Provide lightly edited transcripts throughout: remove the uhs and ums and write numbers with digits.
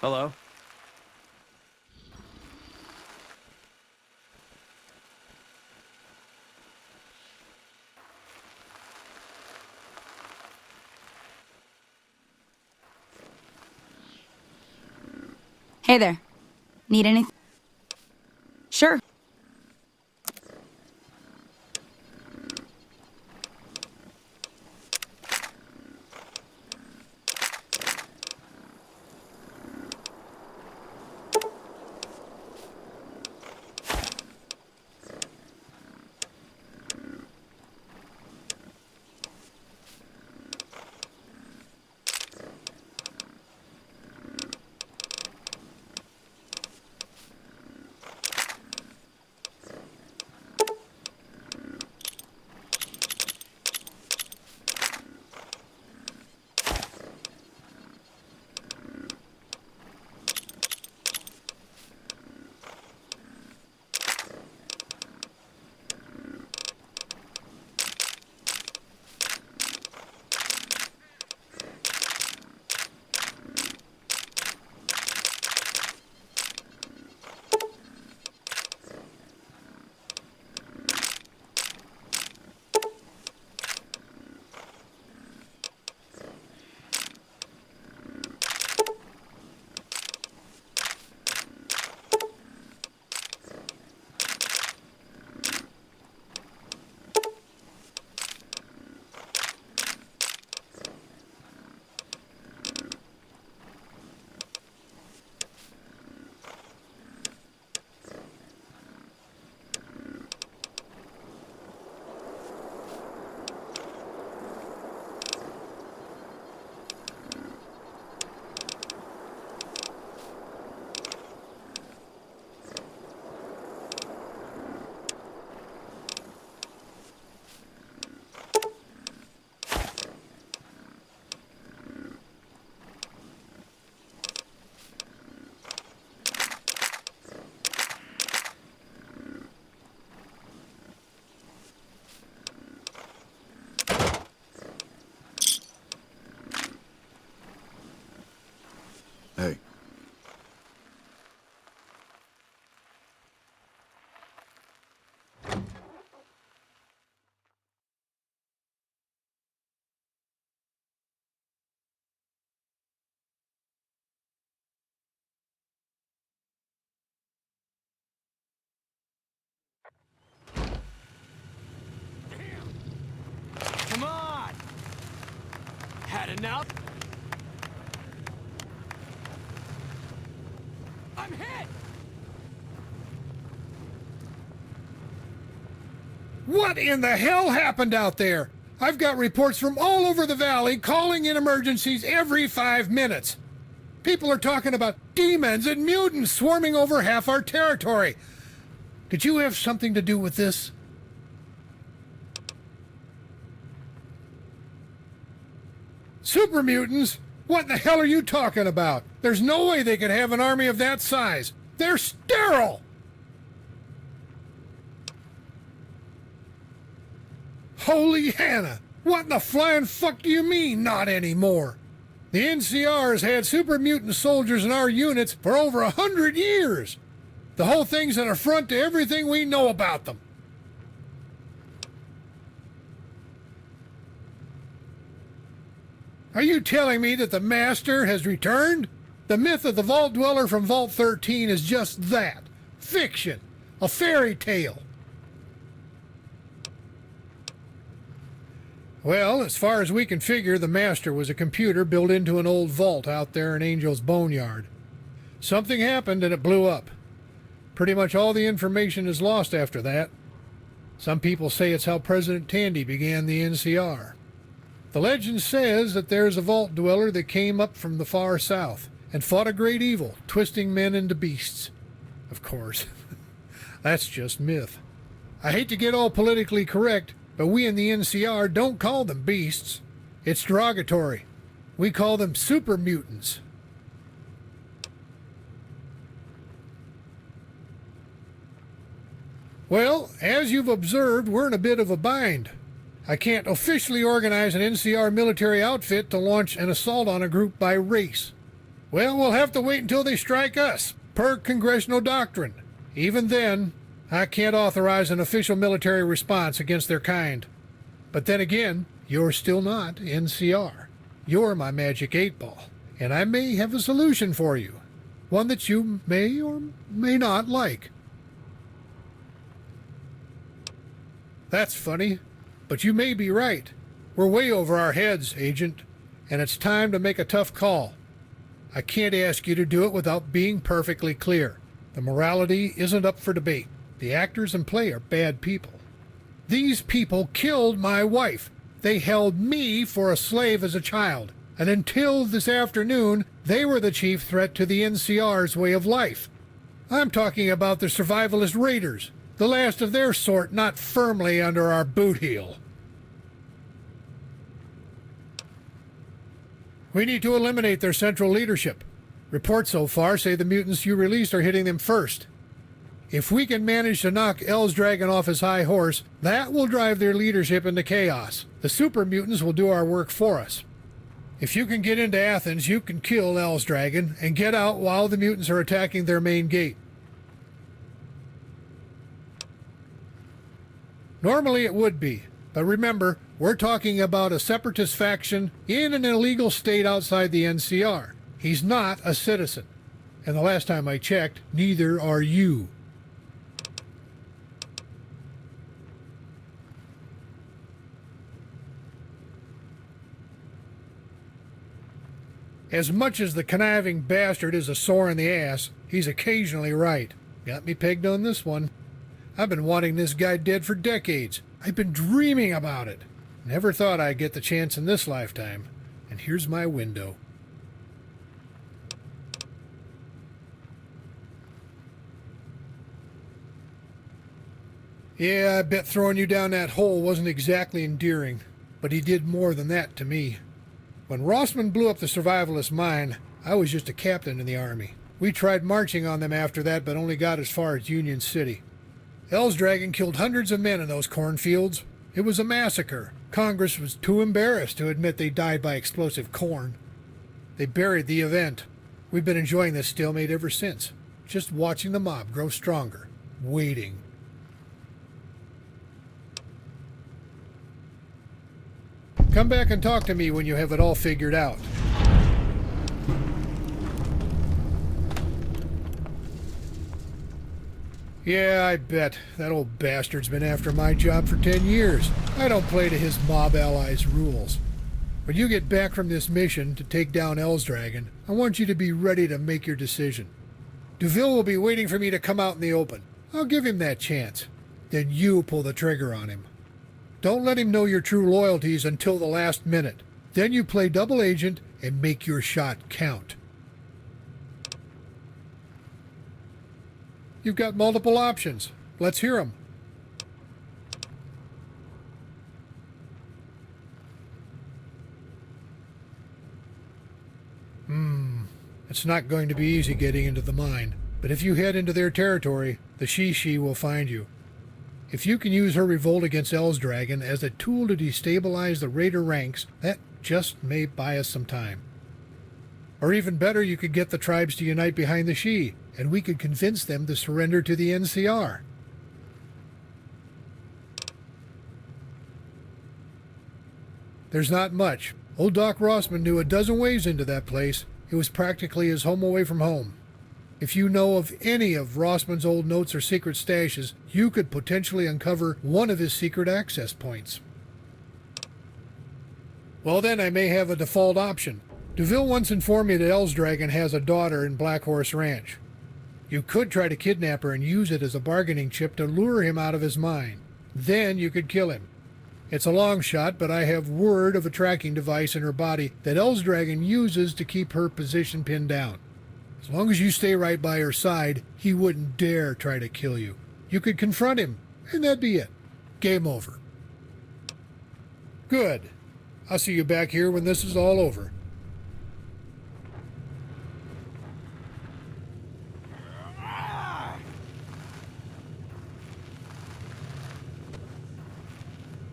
Hello? Hey there. Need anything? Sure. Hey. Come on! Had enough? I'm hit! What in the hell happened out there? I've got reports from all over the valley calling in emergencies every 5 minutes. People are talking about demons and mutants swarming over half our territory. Did you have something to do with this? Super mutants? What the hell are you talking about? There's no way they could have an army of that size. They're sterile! Holy Hannah! What in the flying fuck do you mean, not anymore? The NCR has had super mutant soldiers in our units for over 100 years. The whole thing's an affront to everything we know about them. Are you telling me that the Master has returned? The myth of the Vault Dweller from Vault 13 is just that. Fiction. A fairy tale. Well, as far as we can figure, the Master was a computer built into an old vault out there in Angel's Boneyard. Something happened and it blew up. Pretty much all the information is lost after that. Some people say it's how President Tandy began the NCR. The legend says that there's a Vault Dweller that came up from the far south and fought a great evil, twisting men into beasts. Of course, that's just myth. I hate to get all politically correct, but we in the NCR don't call them beasts. It's derogatory. We call them super mutants. Well, as you've observed, we're in a bit of a bind. I can't officially organize an NCR military outfit to launch an assault on a group by race. Well, we'll have to wait until they strike us, per congressional doctrine. Even then, I can't authorize an official military response against their kind. But then again, you're still not NCR. You're my magic 8-ball, and I may have a solution for you. One that you may or may not like. That's funny, but you may be right. We're way over our heads, Agent, and it's time to make a tough call. I can't ask you to do it without being perfectly clear. The morality isn't up for debate. The actors in play are bad people. These people killed my wife. They held me for a slave as a child. And until this afternoon, they were the chief threat to the NCR's way of life. I'm talking about the survivalist raiders, the last of their sort not firmly under our boot heel. We need to eliminate their central leadership. Reports so far say the mutants you released are hitting them first. If we can manage to knock Dragon off his high horse, that will drive their leadership into chaos. The super mutants will do our work for us. If you can get into Athens, you can kill Dragon and get out while the mutants are attacking their main gate. Normally it would be, but remember, we're talking about a separatist faction in an illegal state outside the NCR. He's not a citizen. And the last time I checked, neither are you. As much as the conniving bastard is a sore in the ass, he's occasionally right. Got me pegged on this one. I've been wanting this guy dead for decades. I've been dreaming about it. Never thought I'd get the chance in this lifetime. And here's my window. Yeah, I bet throwing you down that hole wasn't exactly endearing, but he did more than that to me. When Rossman blew up the survivalist mine, I was just a captain in the army. We tried marching on them after that, but only got as far as Union City. Dragon killed hundreds of men in those cornfields. It was a massacre. Congress was too embarrassed to admit they died by explosive corn. They buried the event. We've been enjoying this stalemate ever since, just watching the mob grow stronger, waiting. Come back and talk to me when you have it all figured out. Yeah, I bet. That old bastard's been after my job for 10 years. I don't play to his mob allies' rules. When you get back from this mission to take down Dragon, I want you to be ready to make your decision. Duville will be waiting for me to come out in the open. I'll give him that chance. Then you pull the trigger on him. Don't let him know your true loyalties until the last minute. Then you play double agent and make your shot count. You've got multiple options. Let's hear them. It's not going to be easy getting into the mine, but if you head into their territory, the She will find you. If you can use her revolt against Dragon as a tool to destabilize the raider ranks, that just may buy us some time. Or even better, you could get the tribes to unite behind the She, and we could convince them to surrender to the NCR. There's not much. Old Doc Rossman knew a dozen ways into that place. It was practically his home away from home. If you know of any of Rossman's old notes or secret stashes, you could potentially uncover one of his secret access points. Well, then I may have a default option. Duville once informed me that Dragon has a daughter in Black Horse Ranch. You could try to kidnap her and use it as a bargaining chip to lure him out of his mine. Then you could kill him. It's a long shot, but I have word of a tracking device in her body that Dragon uses to keep her position pinned down. As long as you stay right by her side, he wouldn't dare try to kill you. You could confront him, and that'd be it. Game over. Good. I'll see you back here when this is all over.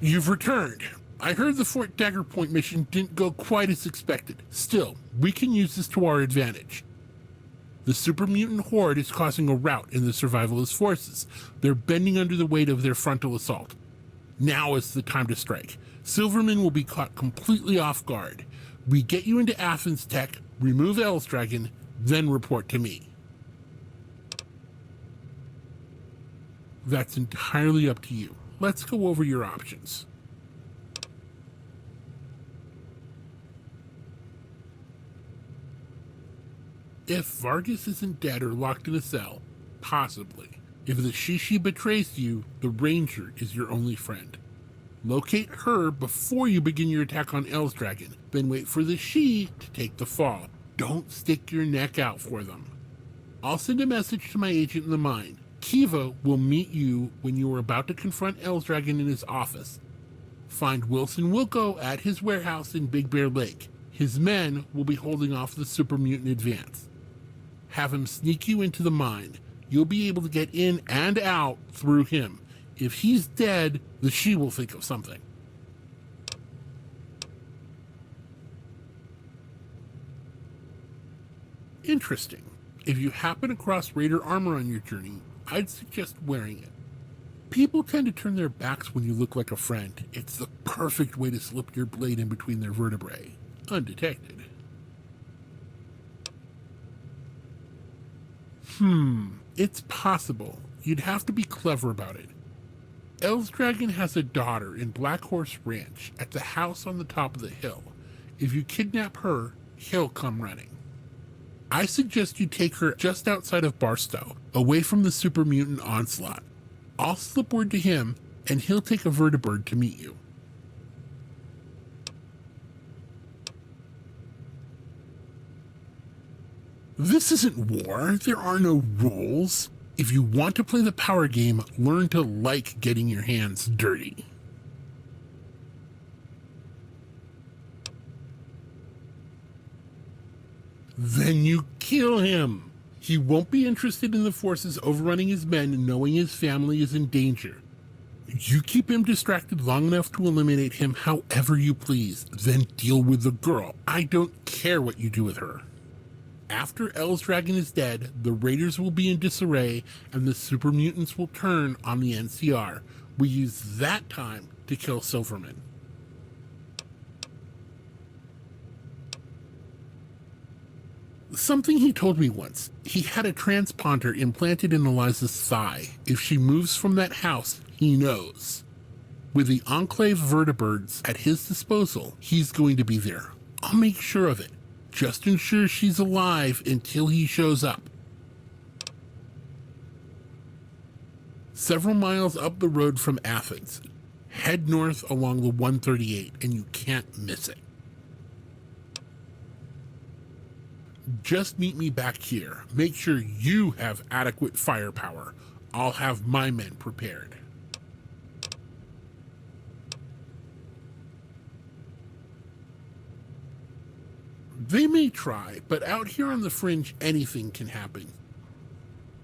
You've returned. I heard the Fort Dagger Point mission didn't go quite as expected. Still, we can use this to our advantage. The super mutant horde is causing a rout in the survivalist forces. They're bending under the weight of their frontal assault. Now is the time to strike. Silverman will be caught completely off guard. We get you into Athens Tech, remove Dragon, then report to me. That's entirely up to you. Let's go over your options. If Vargas isn't dead or locked in a cell, possibly. If the Shishi betrays you, the Ranger is your only friend. Locate her before you begin your attack on Dragon, then wait for the Shi to take the fall. Don't stick your neck out for them. I'll send a message to my agent in the mine. Kiva will meet you when you are about to confront Dragon in his office. Find Wilson Wilco at his warehouse in Big Bear Lake. His men will be holding off the super mutant advance. Have him sneak you into the mine. You'll be able to get in and out through him. If he's dead, the Shi will think of something. Interesting. If you happen across Raider armor on your journey, I'd suggest wearing it. People tend to turn their backs when you look like a friend. It's the perfect way to slip your blade in between their vertebrae, undetected. It's possible. You'd have to be clever about it. Dragon has a daughter in Black Horse Ranch at the house on the top of the hill. If you kidnap her, he'll come running. I suggest you take her just outside of Barstow, away from the super mutant onslaught. I'll slip word to him, and he'll take a vertibird to meet you. This isn't war. There are no rules. If you want to play the power game, learn to like getting your hands dirty. Then you kill him. He won't be interested in the forces overrunning his men, knowing his family is in danger. You keep him distracted long enough to eliminate him however you please, then deal with the girl. I don't care what you do with her. After Dragon is dead, the Raiders will be in disarray, and the super mutants will turn on the NCR. We use that time to kill Silverman. Something he told me once. He had a transponder implanted in Eliza's thigh. If she moves from that house, he knows. With the Enclave vertibirds at his disposal, he's going to be there. I'll make sure of it. Just ensure she's alive until he shows up. Several miles up the road from Athens, head north along the 138 and you can't miss it. Just meet me back here. Make sure you have adequate firepower. I'll have my men prepared. They may try, but out here on the fringe, anything can happen.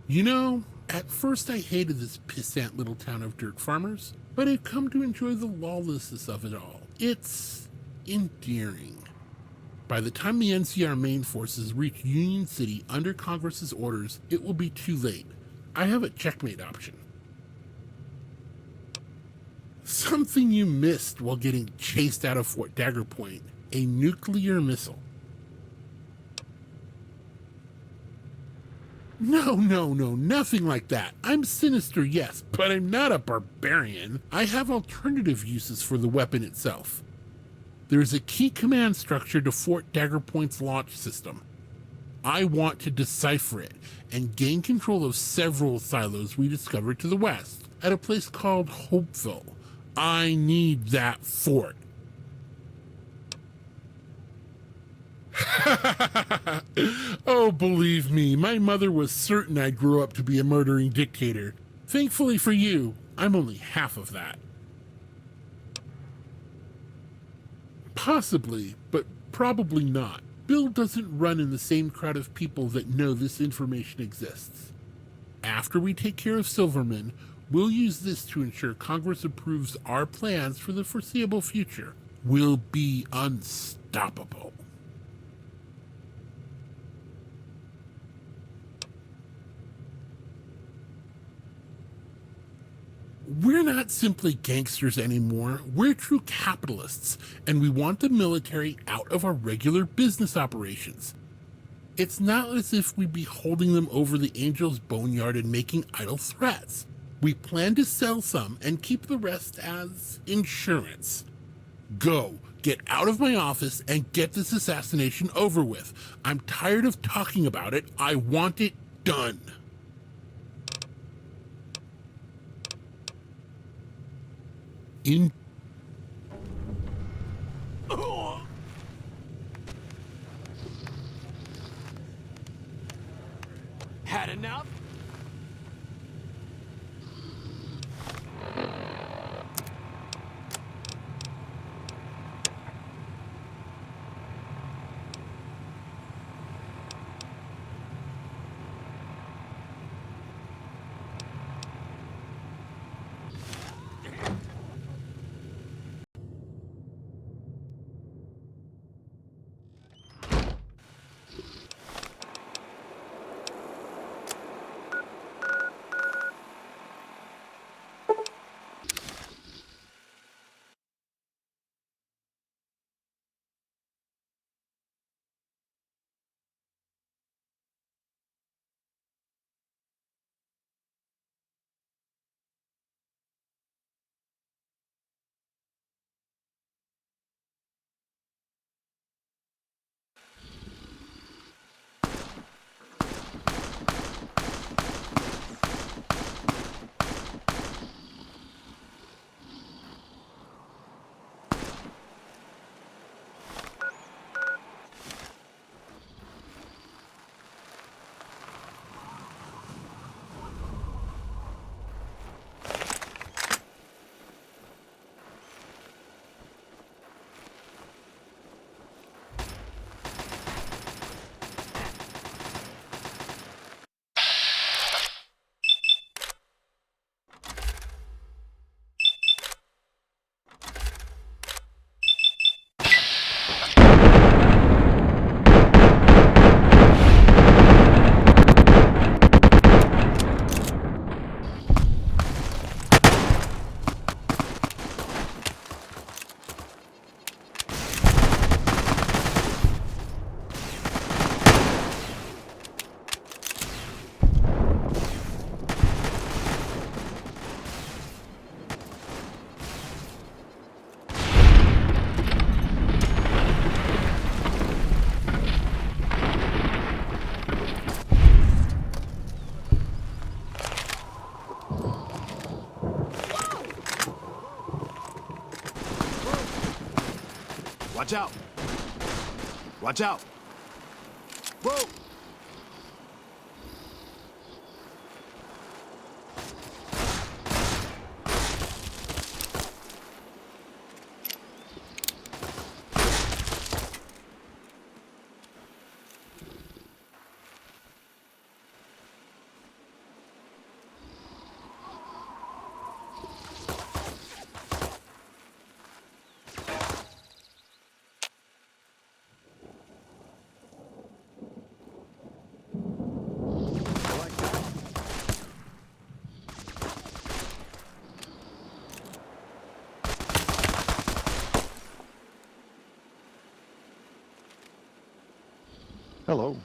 You know, at first I hated this pissant little town of dirt farmers, but I've come to enjoy the lawlessness of it all. It's endearing. By the time the NCR main forces reach Union City under Congress's orders, it will be too late. I have a checkmate option. Something you missed while getting chased out of Fort Dagger Point, a nuclear missile. No, nothing like that. I'm sinister, yes, but I'm not a barbarian. I have alternative uses for the weapon itself. There is a key command structure to Fort Dagger Point's launch system. I want to decipher it and gain control of several silos we discovered to the west at a place called Hopeville. I need that fort. Oh, believe me, my mother was certain I'd grow up to be a murdering dictator. Thankfully for you, I'm only half of that. Possibly, but probably not. Bill doesn't run in the same crowd of people that know this information exists. After we take care of Silverman, We'll use this to ensure Congress approves our plans for the foreseeable future. We'll be unstoppable. We're not simply gangsters anymore. We're true capitalists, and we want the military out of our regular business operations. It's not as if we'd be holding them over the Angel's boneyard and making idle threats. We plan to sell some and keep the rest as insurance. Go, get out of my office and get this assassination over with. I'm tired of talking about it. I want it done. In Had enough? Watch out! Watch out! Whoa! Hello.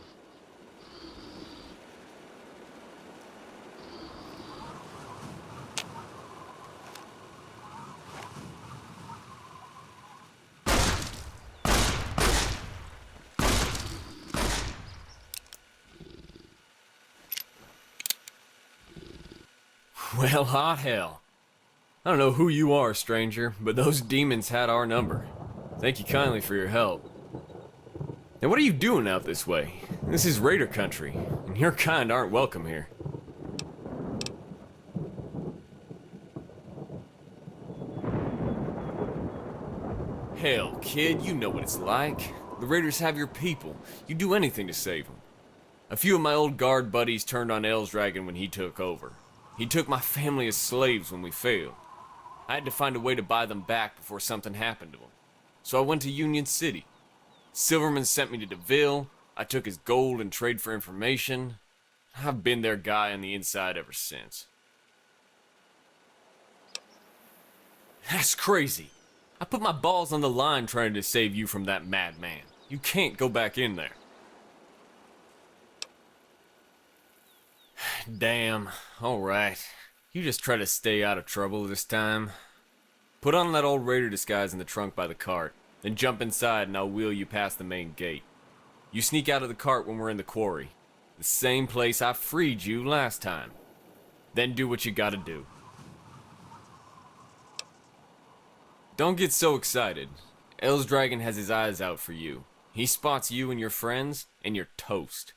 Well, hot hell. I don't know who you are, stranger, but those demons had our number. Thank you kindly for your help. Now, what are you doing out this way? This is Raider country, and your kind aren't welcome here. Hell, kid, you know what it's like. The Raiders have your people. You'd do anything to save them. A few of my old guard buddies turned on L's Dragon when he took over. He took my family as slaves when we failed. I had to find a way to buy them back before something happened to them. So I went to Union City. Silverman sent me to DeVille. I took his gold in trade for information. I've been their guy on the inside ever since. That's crazy. I put my balls on the line trying to save you from that madman. You can't go back in there. Damn. Alright. You just try to stay out of trouble this time. Put on that old raider disguise in the trunk by the cart, then jump inside and I'll wheel you past the main gate. You sneak out of the cart when we're in the quarry. The same place I freed you last time. Then do what you gotta do. Don't get so excited. El's Dragon has his eyes out for you. He spots you and your friends, and you're toast.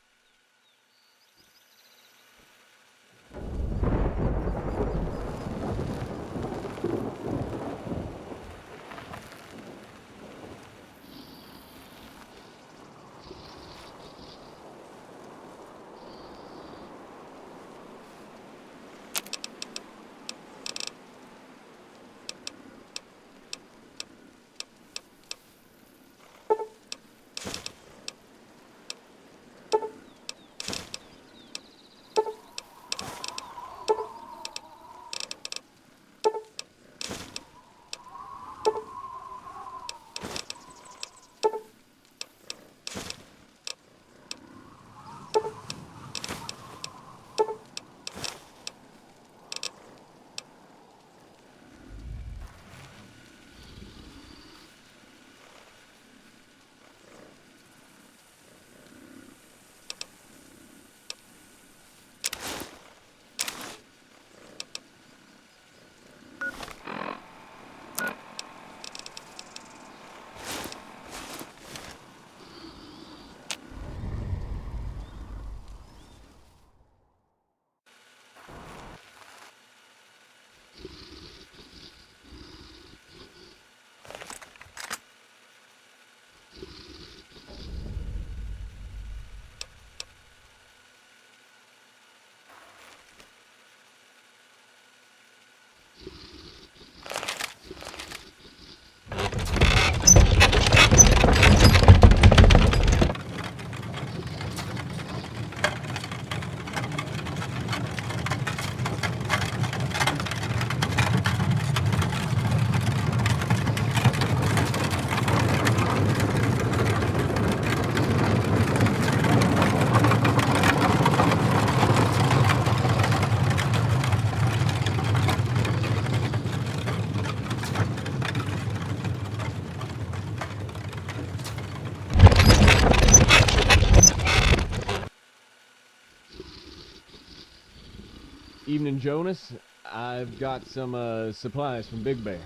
Evening, Jonas. I've got some supplies from Big Bear.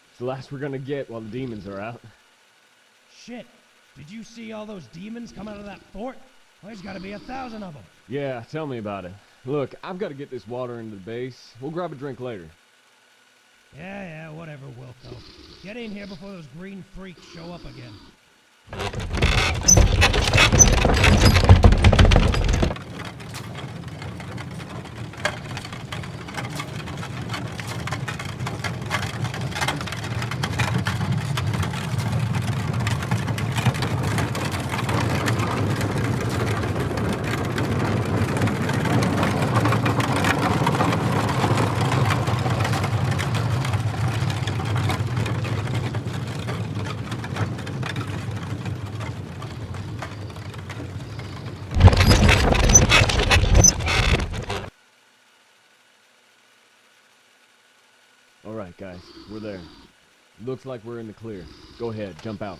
It's the last we're gonna get while the demons are out. Shit, did you see all those demons come out of that fort? Well, there's gotta be 1,000 of them. Yeah, tell me about it. Look, I've got to get this water into the base. We'll grab a drink later. Yeah, whatever, Wilco. Get in here before those green freaks show up again. Alright, guys, we're there. Looks like we're in the clear. Go ahead, jump out.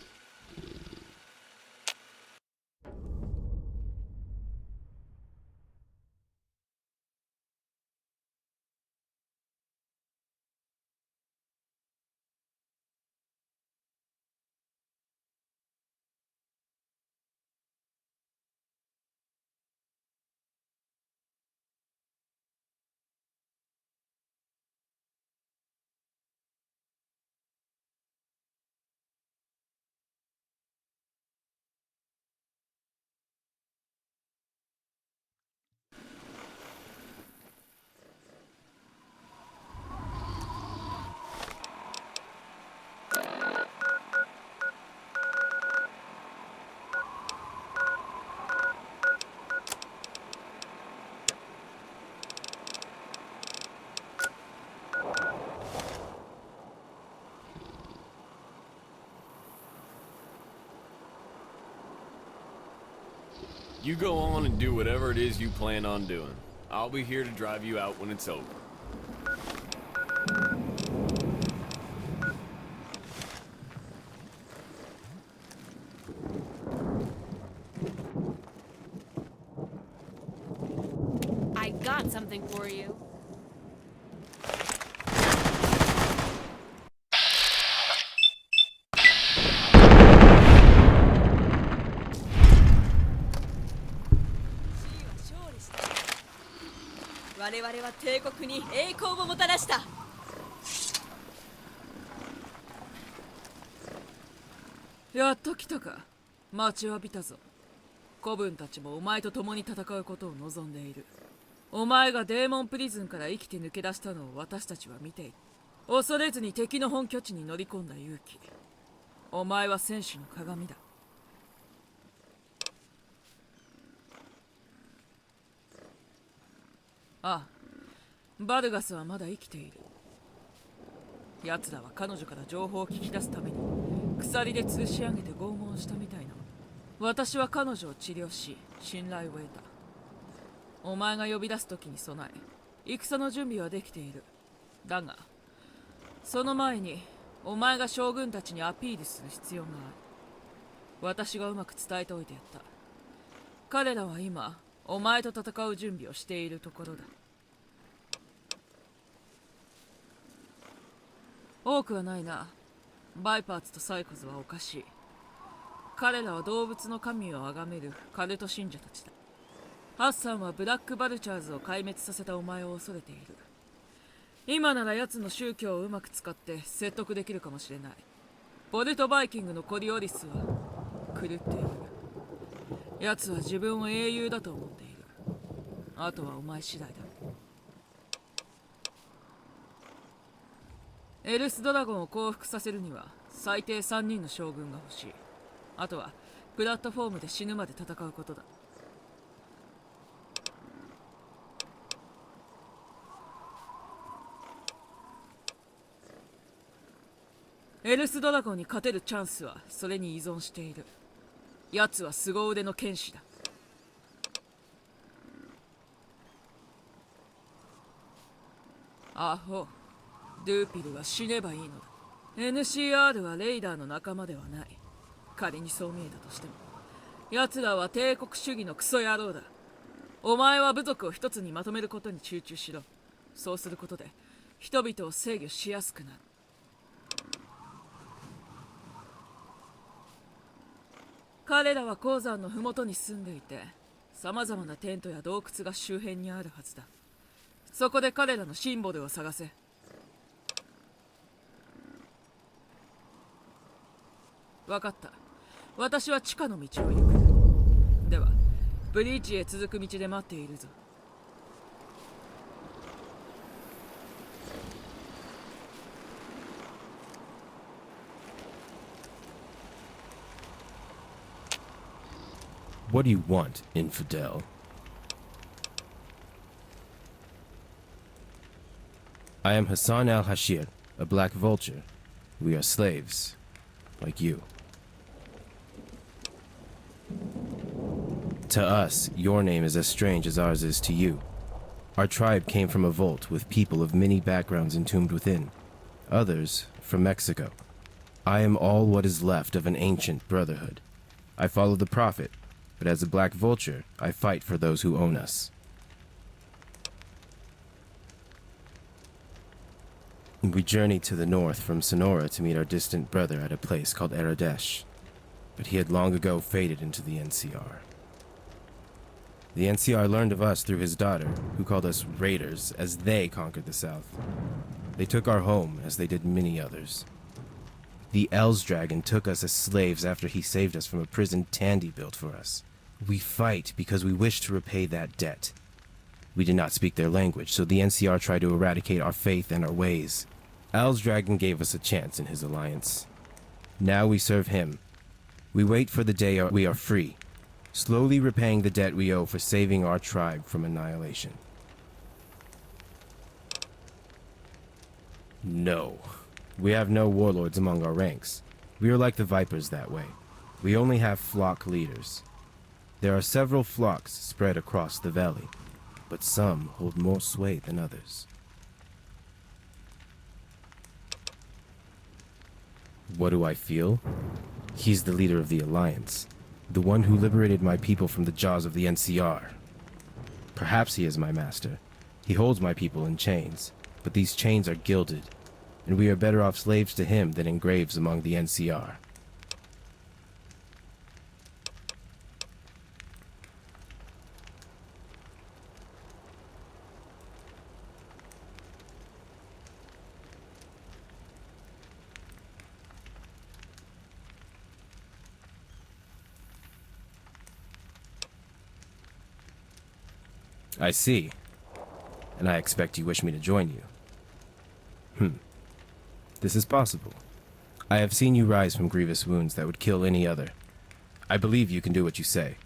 You go on and do whatever it is you plan on doing. I'll be here to drive you out when it's over. I got something for you. "やっと来たか。待ちわびたぞ。子分たちもお前と共に戦うことを望んでいる。お前がデーモンプリズンから生きて抜け出したのを私たちは見ている。恐れずに敵の本拠地に乗り込んだ勇気。お前は戦士の鏡だ。ああ、バルガスはまだ生きている。奴らは彼女から情報を聞き出すために鎖で吊るし上げて拷問したみたいな。私は彼女を治療し信頼を得た。お前が呼び出す時に備え戦の準備はできている。だがその前にお前が将軍たちにアピールする必要がある。私がうまく伝えておいてやった。彼らは今お前と戦う準備をしているところだ。多くはないな。バイパーツとサイコズはおかしい。彼らは動物の神を崇めるカルト信者たちだ。ハッサンはブラックバルチャーズを壊滅させたお前を恐れている。今なら奴の宗教をうまく使って説得できるかもしれない。ボルトバイキングのコリオリスは狂っている。奴は自分を英雄だと思っている。あとはお前次第だ。エルスドラゴンを降伏させるには最低3人の将軍が欲しい。あとはプラットフォームで死ぬまで戦うことだ。エルスドラゴンに勝てるチャンスはそれに依存している。奴は凄腕の剣士だ。アホ、ドゥーピルは死ねばいいのだ。NCR はレイダーの仲間ではない。仮にそう見えたとしても奴らは帝国主義のクソ野郎だ。お前は部族を一つにまとめることに集中しろ。そうすることで人々を制御しやすくなる。彼らは鉱山の麓に住んでいて、様々なテントや洞窟が周辺にあるはずだ。そこで彼らのシンボルを探せ。分かった。私は地下の道を行く。では、ブリーチへ続く道で待っているぞ。What do you want, infidel? I am Hassan al-Hashir, a black vulture. We are slaves, like you. To us, your name is as strange as ours is to you. Our tribe came from a vault with people of many backgrounds entombed within. Others from Mexico. I am all what is left of an ancient brotherhood. I follow the prophet, but as a black vulture, I fight for those who own us. We journeyed to the north from Sonora to meet our distant brother at a place called Aradesh, but he had long ago faded into the NCR. The NCR learned of us through his daughter, who called us raiders, as they conquered the South. They took our home, as they did many others. The Els Dragon took us as slaves after he saved us from a prison Tandy built for us. We fight because we wish to repay that debt. We did not speak their language, so the NCR tried to eradicate our faith and our ways. Els Dragon gave us a chance in his alliance. Now we serve him. We wait for the day we are free, slowly repaying the debt we owe for saving our tribe from annihilation. No. We have no warlords among our ranks. We are like the Vipers that way. We only have flock leaders. There are several flocks spread across the valley, but some hold more sway than others. What do I feel? He's the leader of the Alliance, the one who liberated my people from the jaws of the NCR. Perhaps he is my master. He holds my people in chains, but these chains are gilded, and we are better off slaves to him than in graves among the NCR. I see. And I expect you wish me to join you. This is possible. I have seen you rise from grievous wounds that would kill any other. I believe you can do what you say.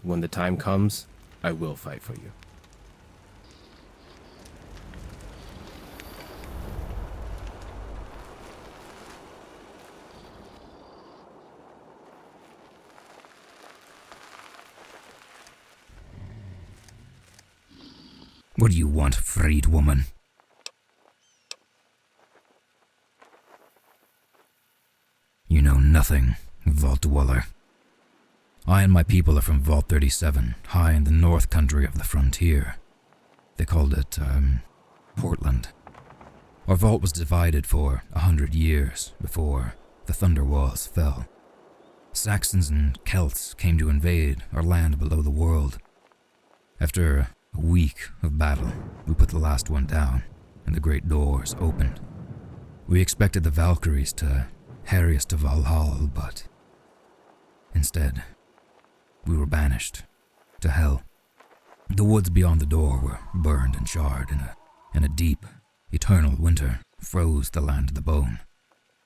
When the time comes, I will fight for you. What do you want, freed woman? You know nothing, Vault Dweller. I and my people are from Vault 37, high in the north country of the frontier. They called it, Portland. Our vault was divided for 100 years before the Thunder Walls fell. Saxons and Celts came to invade our land below the world. After a week of battle, we put the last one down, and the great doors opened. We expected the Valkyries to harry us to Valhalla, but instead, we were banished to hell. The woods beyond the door were burned and charred, and a deep, eternal winter froze the land to the bone.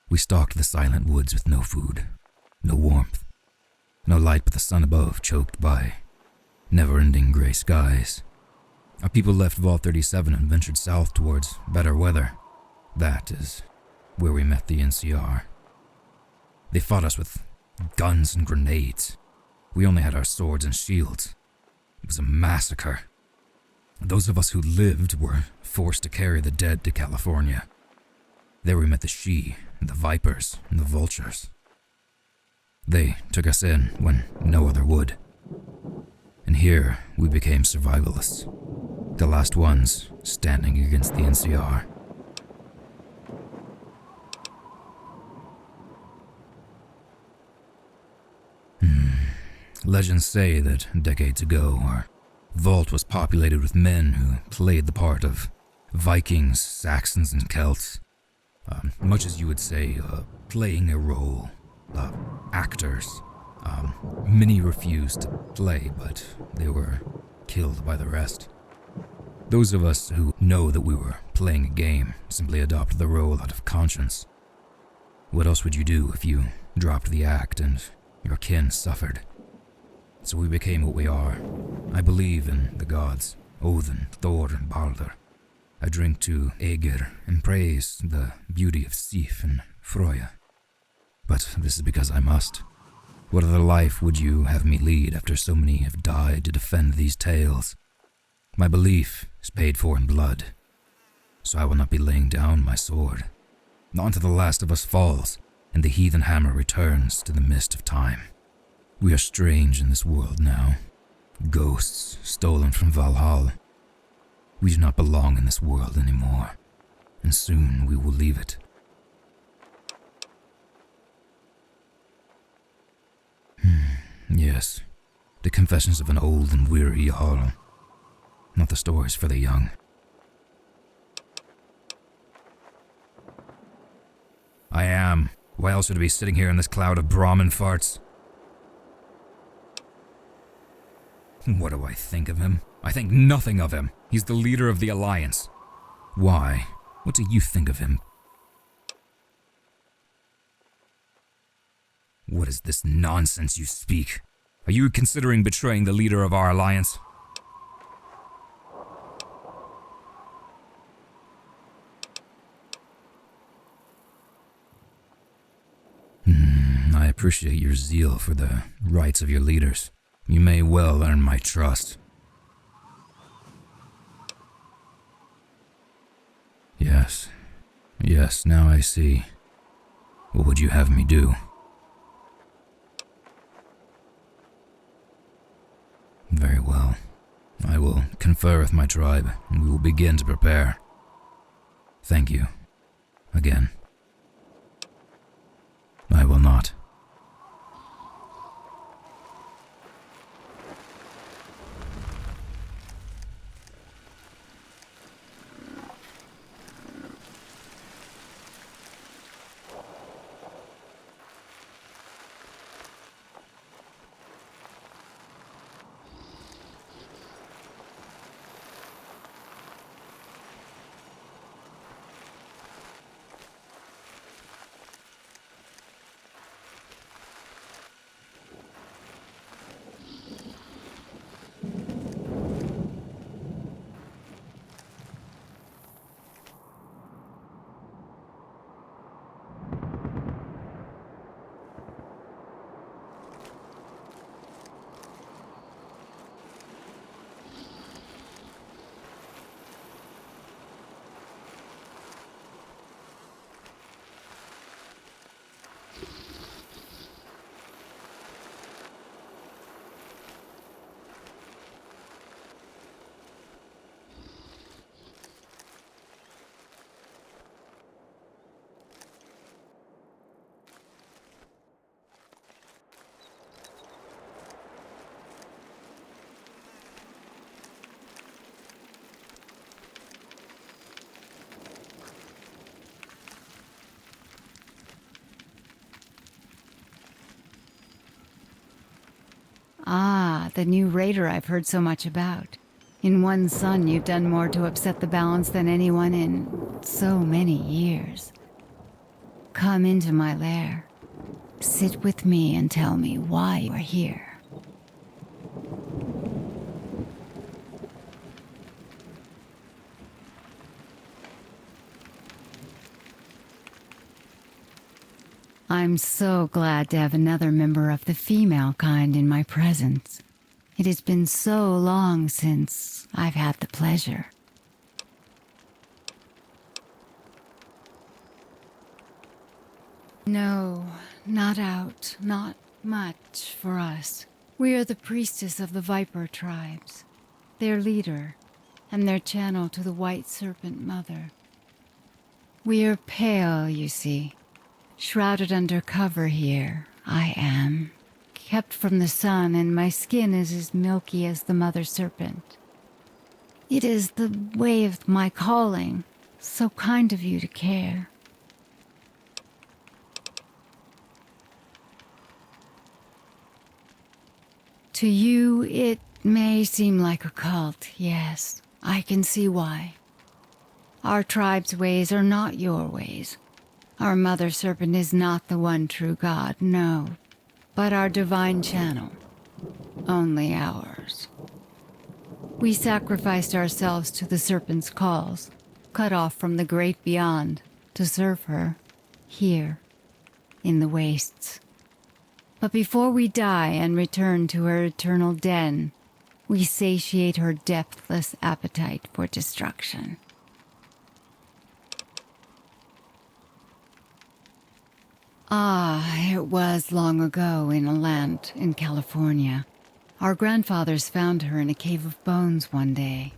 We stalked the silent woods with no food, no warmth, no light but the sun above, choked by never-ending gray skies. Our people left Vault 37 and ventured south towards better weather. That is where we met the NCR. They fought us with guns and grenades. We only had our swords and shields. It was a massacre. Those of us who lived were forced to carry the dead to California. There we met the She, and the Vipers, and the Vultures. They took us in when no other would. And here we became survivalists. The last ones standing against the NCR. Legends say that decades ago, our vault was populated with men who played the part of Vikings, Saxons, and Celts. Much as you would say, playing a role. Actors. Many refused to play, but they were killed by the rest. Those of us who know that we were playing a game simply adopt the role out of conscience. What else would you do if you dropped the act and your kin suffered? So we became what we are. I believe in the gods, Odin, Thor, and Balder. I drink to Aegir and praise the beauty of Sif and Freya. But this is because I must. What other life would you have me lead after so many have died to defend these tales? My belief is paid for in blood, so I will not be laying down my sword. Not until the last of us falls, and the heathen hammer returns to the mist of time. We are strange in this world now, ghosts stolen from Valhalla. We do not belong in this world anymore, and soon we will leave it. Yes, the confessions of an old and weary Jarl. Not the stories for the young. I am. Why else would I be sitting here in this cloud of Brahmin farts? What do I think of him? I think nothing of him. He's the leader of the Alliance. Why? What do you think of him? What is this nonsense you speak? Are you considering betraying the leader of our Alliance? I appreciate your zeal for the rights of your leaders, You may well earn my trust. Yes. Yes, now I see. What would you have me do? Very well. I will confer with my tribe, and we will begin to prepare. Thank you. Again. I will not. Ah, the new raider I've heard so much about. In one sun, you've done more to upset the balance than anyone in so many years. Come into my lair. Sit with me and tell me why you are here. I'm so glad to have another member of the female kind in my presence. It has been so long since I've had the pleasure. No, not out, not much for us. We are the priestess of the Viper tribes, their leader, and their channel to the White Serpent Mother. We are pale, you see. Shrouded under cover here, I am. Kept from the sun, and my skin is as milky as the mother serpent. It is the way of my calling. So kind of you to care. To you, it may seem like a cult, yes. I can see why. Our tribe's ways are not your ways. Our mother serpent is not the one true God, no, but our divine channel. Only ours. We sacrificed ourselves to the serpent's calls, cut off from the great beyond, to serve her, here, in the wastes. But before we die and return to her eternal den, we satiate her depthless appetite for destruction. Ah, it was long ago in a land in California. Our grandfathers found her in a cave of bones one day.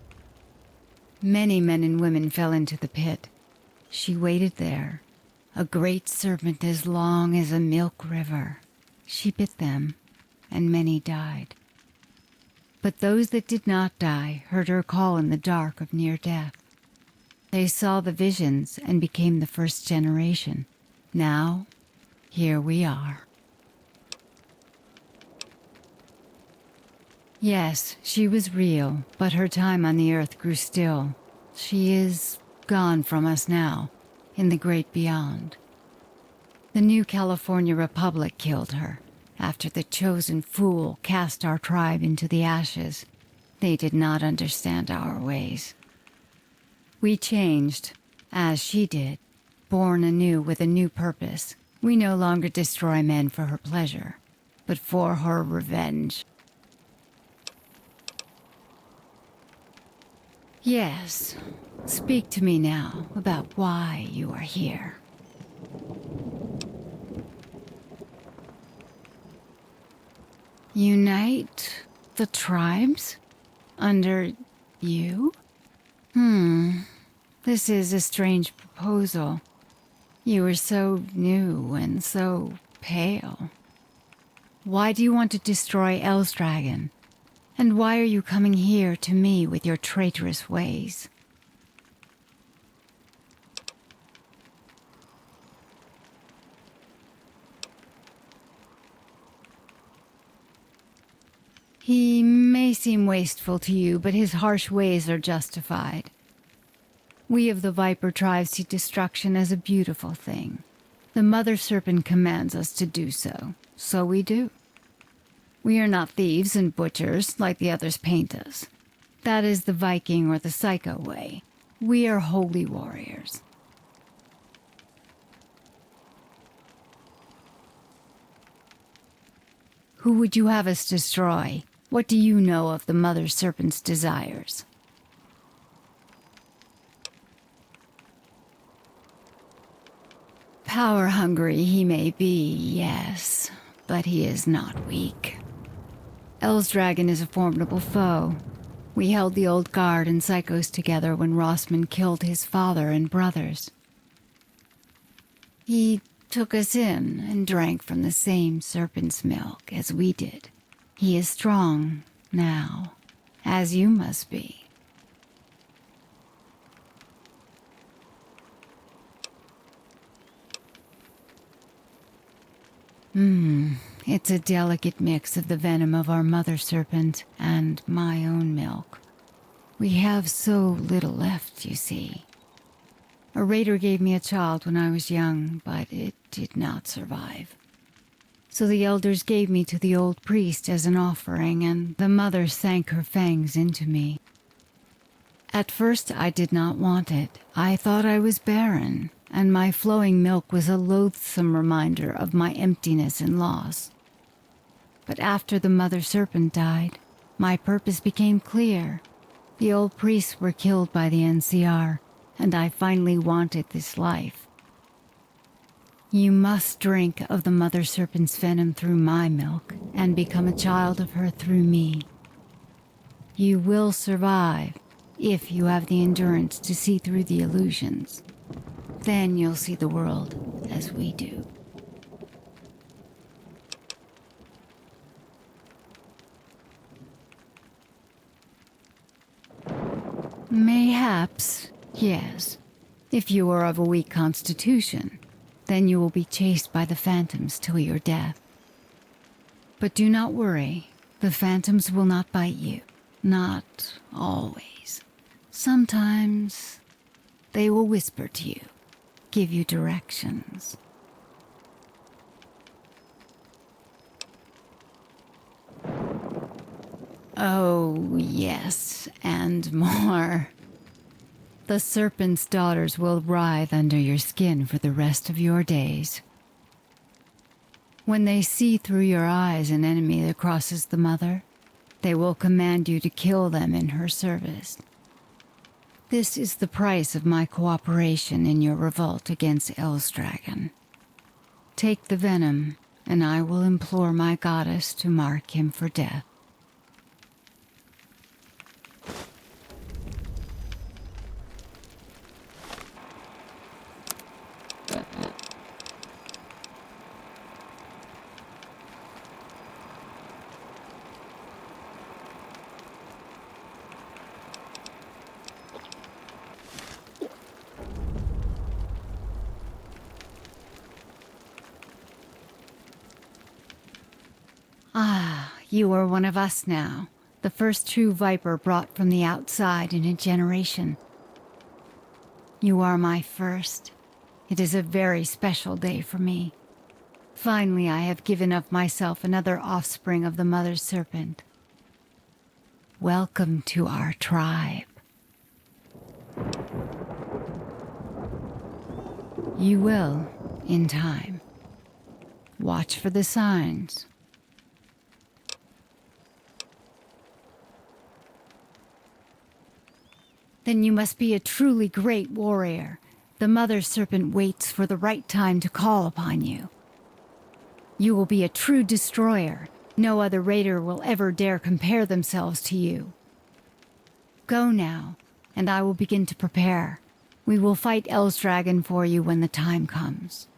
Many men and women fell into the pit. She waited there, a great serpent as long as a milk river. She bit them, and many died. But those that did not die heard her call in the dark of near death. They saw the visions and became the first generation. Now, here we are. Yes, she was real, but her time on the earth grew still. She is gone from us now, in the great beyond. The new California Republic killed her. After the chosen fool cast our tribe into the ashes, they did not understand our ways. We changed, as she did, born anew with a new purpose. We no longer destroy men for her pleasure, but for her revenge. Yes. Speak to me now about why you are here. Unite the tribes? Under you? This is a strange proposal. You are so new and so pale. Why do you want to destroy Elsdragon? And why are you coming here to me with your traitorous ways? He may seem wasteful to you, but his harsh ways are justified. We of the Viper tribe see destruction as a beautiful thing. The Mother Serpent commands us to do so, so we do. We are not thieves and butchers like the others paint us. That is the Viking or the Psycho way. We are holy warriors. Who would you have us destroy? What do you know of the Mother Serpent's desires? Power-hungry he may be, yes, but he is not weak. Elsdragon is a formidable foe. We held the old guard and psychos together when Rossman killed his father and brothers. He took us in and drank from the same serpent's milk as we did. He is strong now, as you must be. It's a delicate mix of the venom of our mother serpent and my own milk. We have so little left, you see. A raider gave me a child when I was young, but it did not survive. So the elders gave me to the old priest as an offering, and the mother sank her fangs into me. At first I did not want it. I thought I was barren, and my flowing milk was a loathsome reminder of my emptiness and loss. But after the mother serpent died, my purpose became clear. The old priests were killed by the NCR, and I finally wanted this life. You must drink of the mother serpent's venom through my milk, and become a child of her through me. You will survive, if you have the endurance to see through the illusions. Then you'll see the world as we do. Mayhaps, yes. If you are of a weak constitution, then you will be chased by the phantoms till your death. But do not worry, the phantoms will not bite you. Not always. Sometimes they will whisper to you, give you directions. Oh, yes, and more. The serpent's daughters will writhe under your skin for the rest of your days. When they see through your eyes an enemy that crosses the mother, they will command you to kill them in her service. This is the price of my cooperation in your revolt against Elsdragon. Take the venom, and I will implore my goddess to mark him for death. Ah, you are one of us now, the first true Viper brought from the outside in a generation. You are my first. It is a very special day for me. Finally, I have given of myself another offspring of the Mother Serpent. Welcome to our tribe. You will, in time. Watch for the signs. Then you must be a truly great warrior. The Mother Serpent waits for the right time to call upon you. You will be a true destroyer. No other raider will ever dare compare themselves to you. Go now, and I will begin to prepare. We will fight Dragon for you when the time comes.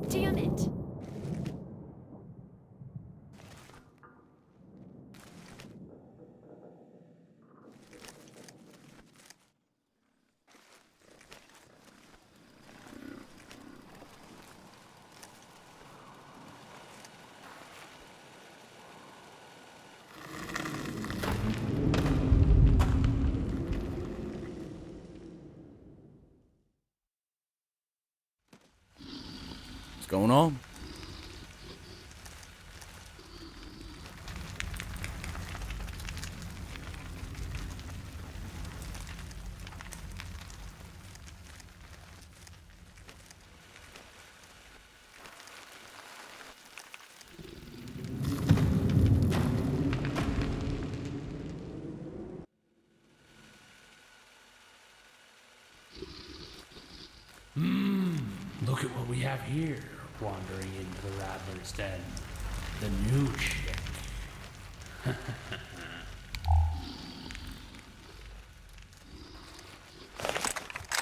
Damn it! What's going on? Look at what we have here, wandering into the Rattler's Den. The new chick.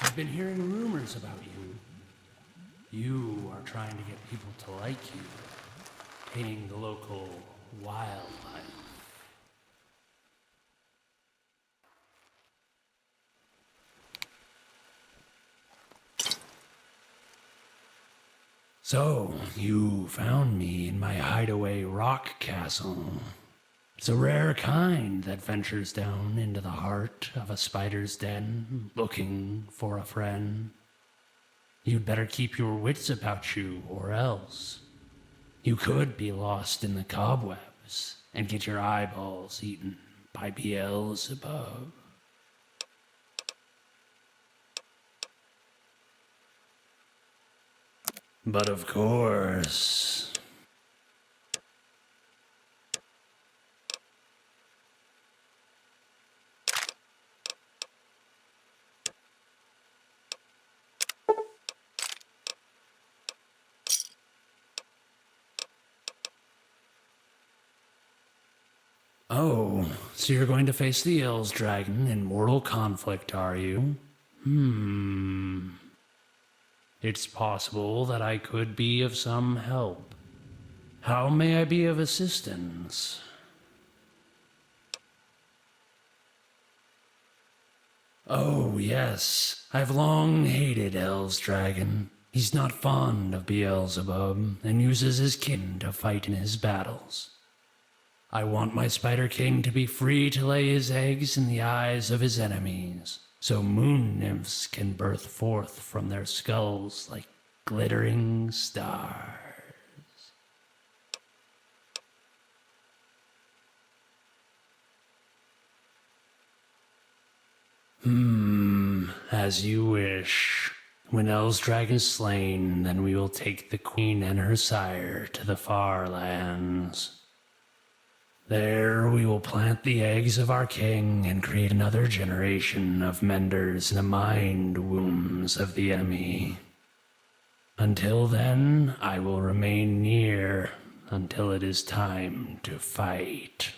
I've been hearing rumors about you. You are trying to get people to like you, painting the local wildlife. So, you found me in my hideaway rock castle. It's a rare kind that ventures down into the heart of a spider's den, looking for a friend. You'd better keep your wits about you, or else you could be lost in the cobwebs and get your eyeballs eaten by Beelzebub. But of course, oh, so you're going to face the Elves Dragon in mortal conflict, are you? It's possible that I could be of some help. How may I be of assistance? Oh, yes. I've long hated Elves Dragon. He's not fond of Beelzebub and uses his kin to fight in his battles. I want my Spider King to be free to lay his eggs in the eyes of his enemies, so moon nymphs can birth forth from their skulls like glittering stars. As you wish. When El's Dragon is slain, then we will take the queen and her sire to the far lands. There we will plant the eggs of our king and create another generation of menders in the mind wombs of the enemy. Until then, I will remain near until it is time to fight.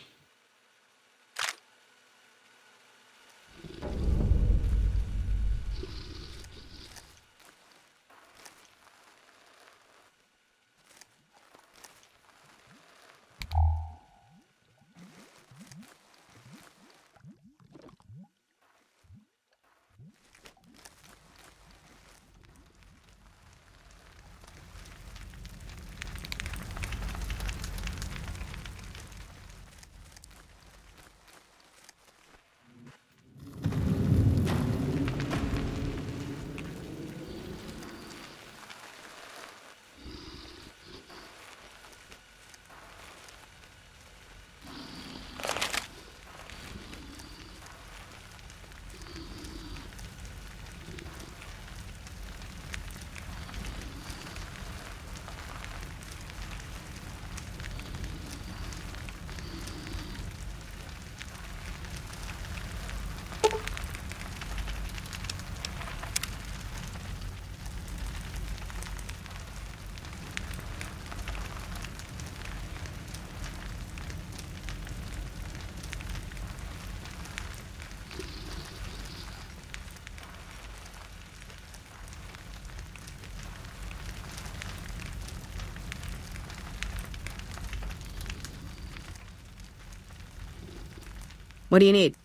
What do you need?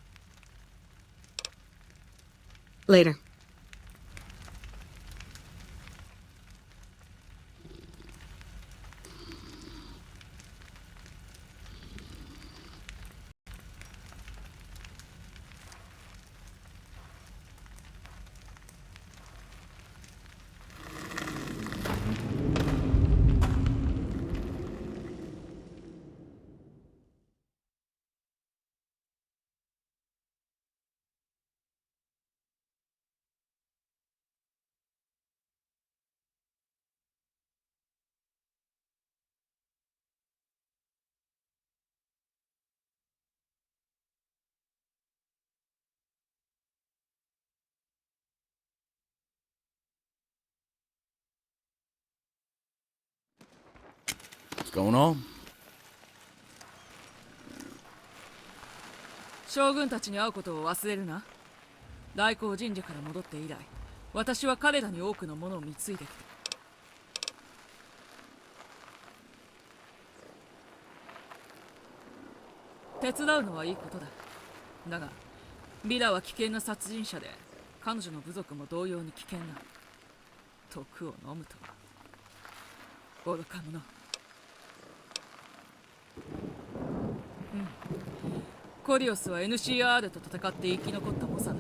Later. What's going on? 将軍たちに会うことを忘れるな。大光神社から戻って以来、私は彼らに多くのものを貢いできた。手伝うのはいいことだ。だがビラは危険な殺人者で、彼女の部族も同様に危険な。毒を飲むとは愚か者。コリオスは NCR と戦って生き残った猛者だ。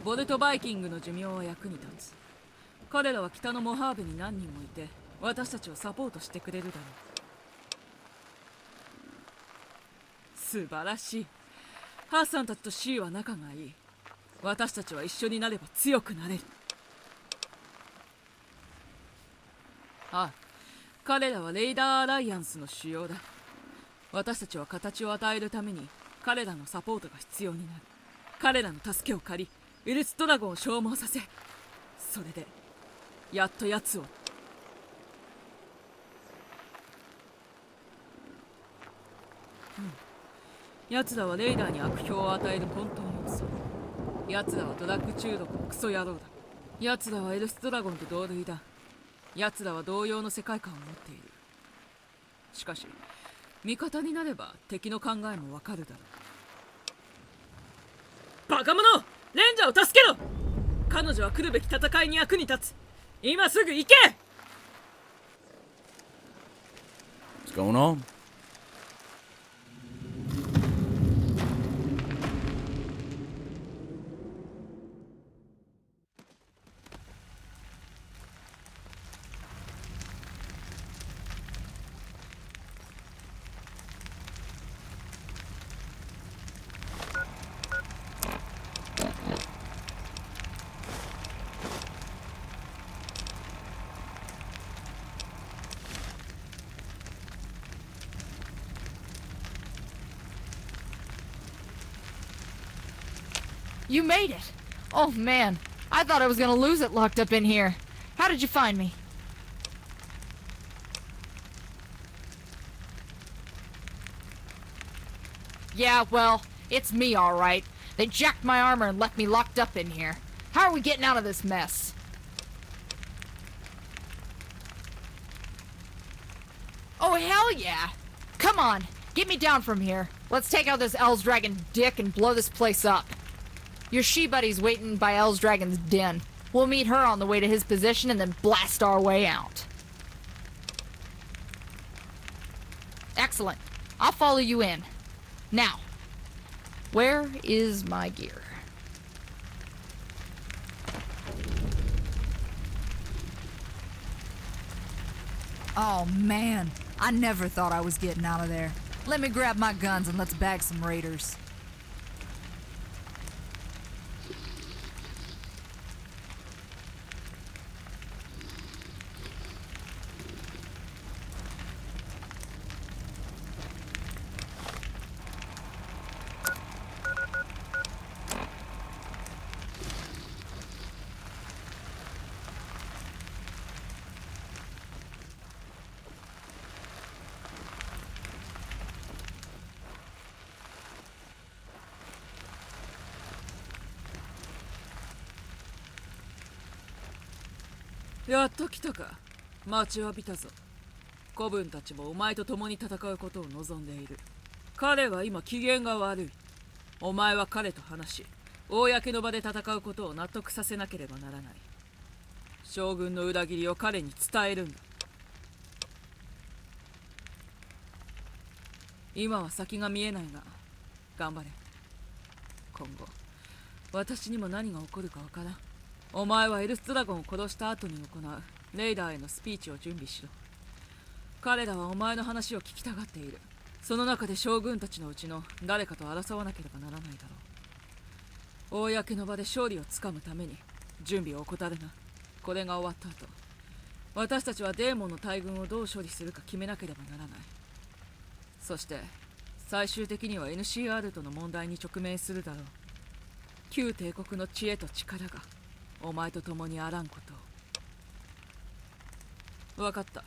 ボルトバイキングの寿命は役に立つ。彼らは北のモハーブに何人もいて、私たちをサポートしてくれるだろう。素晴らしい。ハッサンたちとシーは仲がいい。私たちは一緒になれば強くなれる。ああ、彼らはレイダーアライアンスの主要だ。私たちは形を与えるために彼らのサポートが必要になる。彼らの助けを借り、ウルストラゴンを消耗させ、それでやっと奴を。奴らはレイダーに悪評を与える混沌要素。奴らはドラッグ中毒のクソ野郎だ。奴らはエルストラゴンと同類だ。奴らは同様の世界観を持っている。しかし味方になれば敵の考えもわかるだろう。バカ者！レンジャーを助けろ！彼女は来るべき戦いに役に立つ。今すぐ行け！ What's going on? You made it! Oh man, I thought I was gonna lose it locked up in here. How did you find me? Yeah, well, it's me alright. They jacked my armor and left me locked up in here. How are we getting out of this mess? Oh hell yeah! Come on, get me down from here. Let's take out this El's Dragon dick and blow this place up. Your she-buddy's waiting by El's Dragon's den. We'll meet her on the way to his position and then blast our way out. Excellent. I'll follow you in. Now, where is my gear? Oh man, I never thought I was getting out of there. Let me grab my guns and let's bag some raiders. Yatto やっと来たか。待ちわびたぞ。子分たちもお前と共に戦うことを望んでいる。彼は今機嫌が悪い。お前は彼と話し、公の場で戦うことを納得させなければならない。将軍の裏切りを彼に伝えるんだ。今は先が見えないが、頑張れ。今後、私にも何が起こるかわからん。お前はエルスドラゴンを殺した後に行うレイダーへのスピーチを準備しろ。彼らはお前の話を聞きたがっている。その中で将軍たちのうちの誰かと争わなければならないだろう。公の場で勝利をつかむために準備を怠るな。これが終わった後、私たちはデーモンの大軍をどう処理するか決めなければならない。そして最終的には NCR との問題に直面するだろう。旧帝国の知恵と力がお前と共にあらんことを。分かった。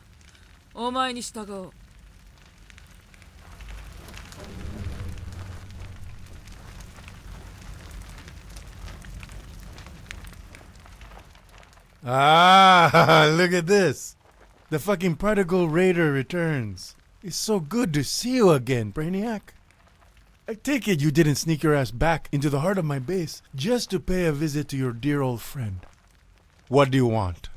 お前に従おう。Ah, look at this. The fucking prodigal raider returns. It's so good to see you again, Brainiac. I take it you didn't sneak your ass back into the heart of my base just to pay a visit to your dear old friend. What do you want?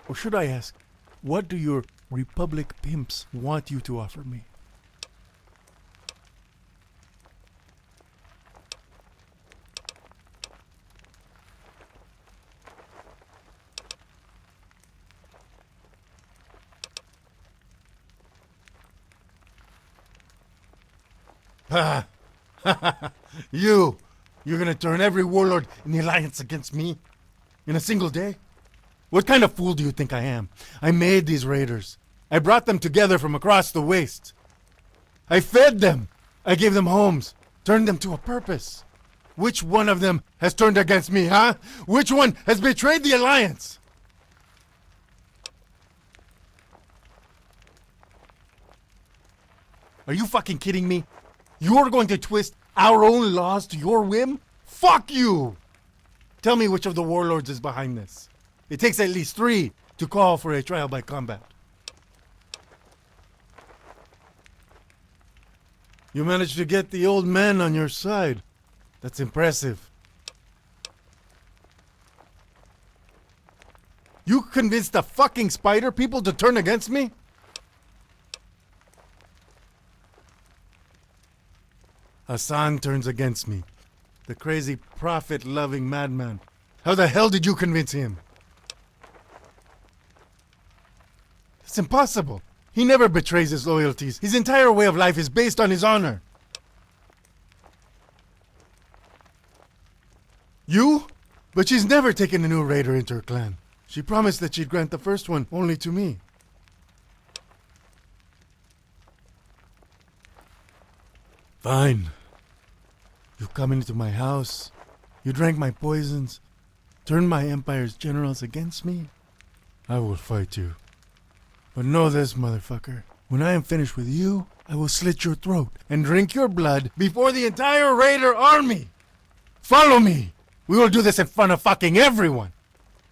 Or should I ask, what do your Republic pimps want you to offer me? You're gonna turn every warlord in the Alliance against me? In a single day? What kind of fool do you think I am? I made these raiders. I brought them together from across the waste. I fed them. I gave them homes. Turned them to a purpose. Which one of them has turned against me, huh? Which one has betrayed the Alliance? Are you fucking kidding me? You're going to twist our own laws to your whim? Fuck you! Tell me which of the warlords is behind this. It takes at least 3 to call for a trial by combat. You managed to get the old man on your side. That's impressive. You convinced the fucking spider people to turn against me? Hassan turns against me. The crazy profit-loving madman. How the hell did you convince him? It's impossible. He never betrays his loyalties. His entire way of life is based on his honor. You? But she's never taken a new raider into her clan. She promised that she'd grant the first one only to me. Fine. You come into my house. You drank my poisons. Turned my empire's generals against me. I will fight you. But know this, motherfucker. When I am finished with you, I will slit your throat and drink your blood before the entire raider army. Follow me. We will do this in front of fucking everyone.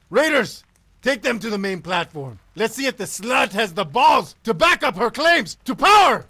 Raiders, take them to the main platform. Let's see if the slut has the balls to back up her claims to power.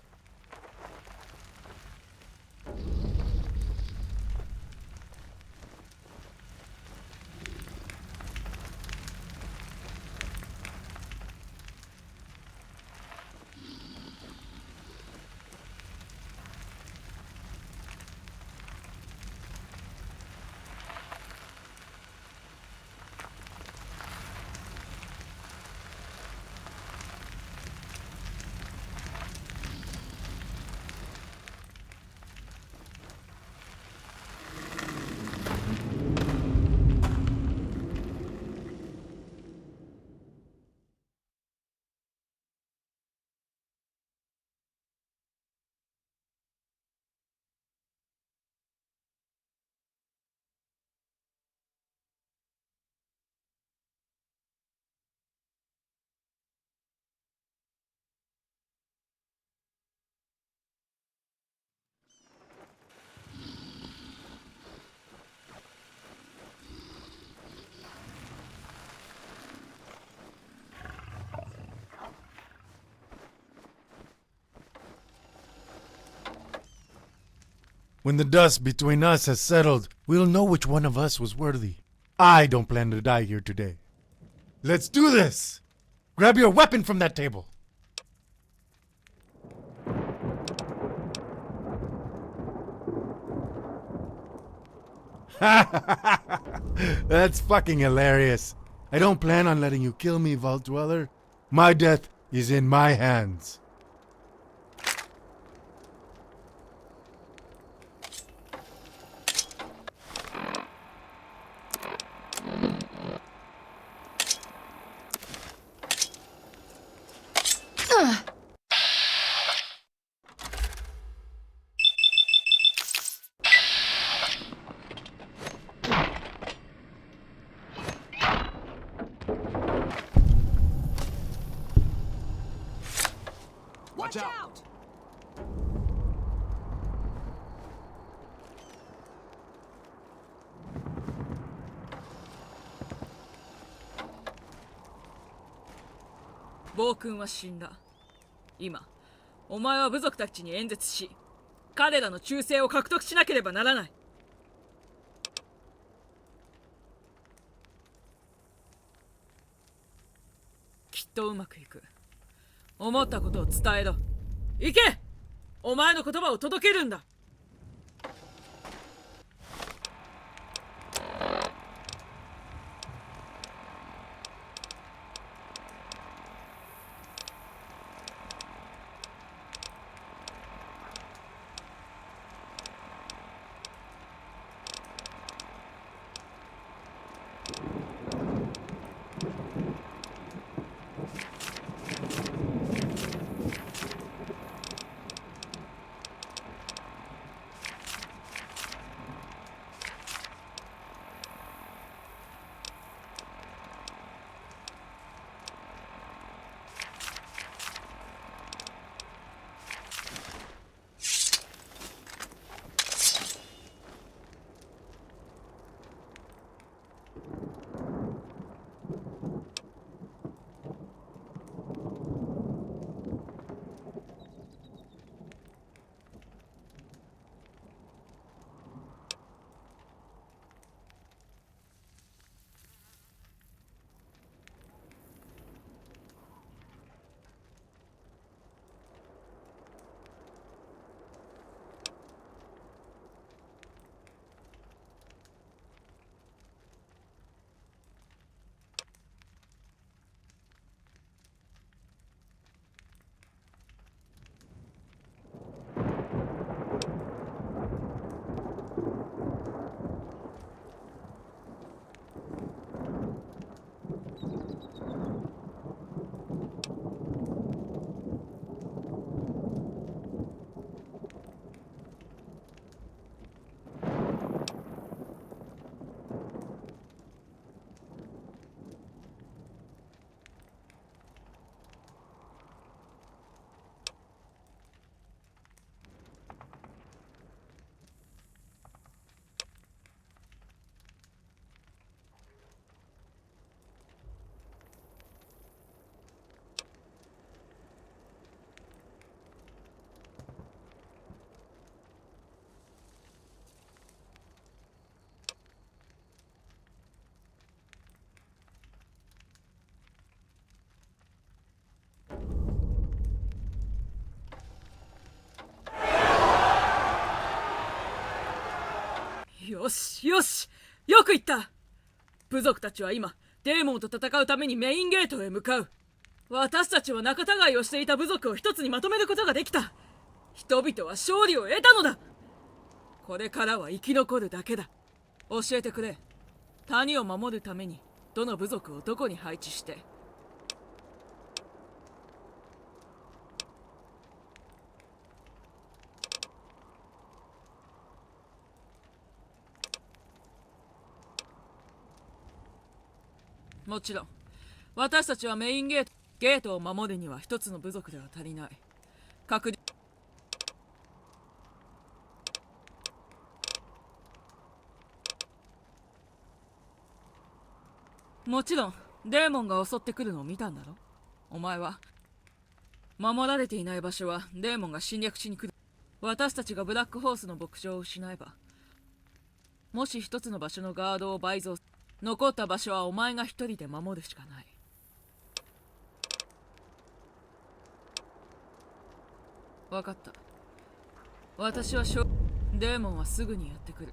When the dust between us has settled, we'll know which one of us was worthy. I don't plan to die here today. Let's do this! Grab your weapon from that table! That's fucking hilarious. I don't plan on letting you kill me, Vault Dweller. My death is in my hands. Watch out!暴君は死んだ。今、お前は部族たちに演説し、彼らの忠誠を獲得しなければならない。きっとうまくいく。思ったことを伝えろ。行け！お前の言葉を届けるんだ。よしよし、よく言った。部族たちは今デーモンと戦うためにメインゲートへ向かう。私たちは仲違いをしていた部族を一つにまとめることができた。人々は勝利を得たのだ。これからは生き残るだけだ。教えてくれ。谷を守るためにどの部族をどこに配置して。もちろん私たちはメインゲートを守るには一つの部族では足りない。確実もちろんデーモンが襲ってくるのを見たんだろ。お前は守られていない場所はデーモンが侵略しに来る。私たちがブラックホースの牧場を失えば、もし一つの場所のガードを倍増、残った場所はお前が一人で守るしかない。分かった。私はデーモンはすぐにやってくる。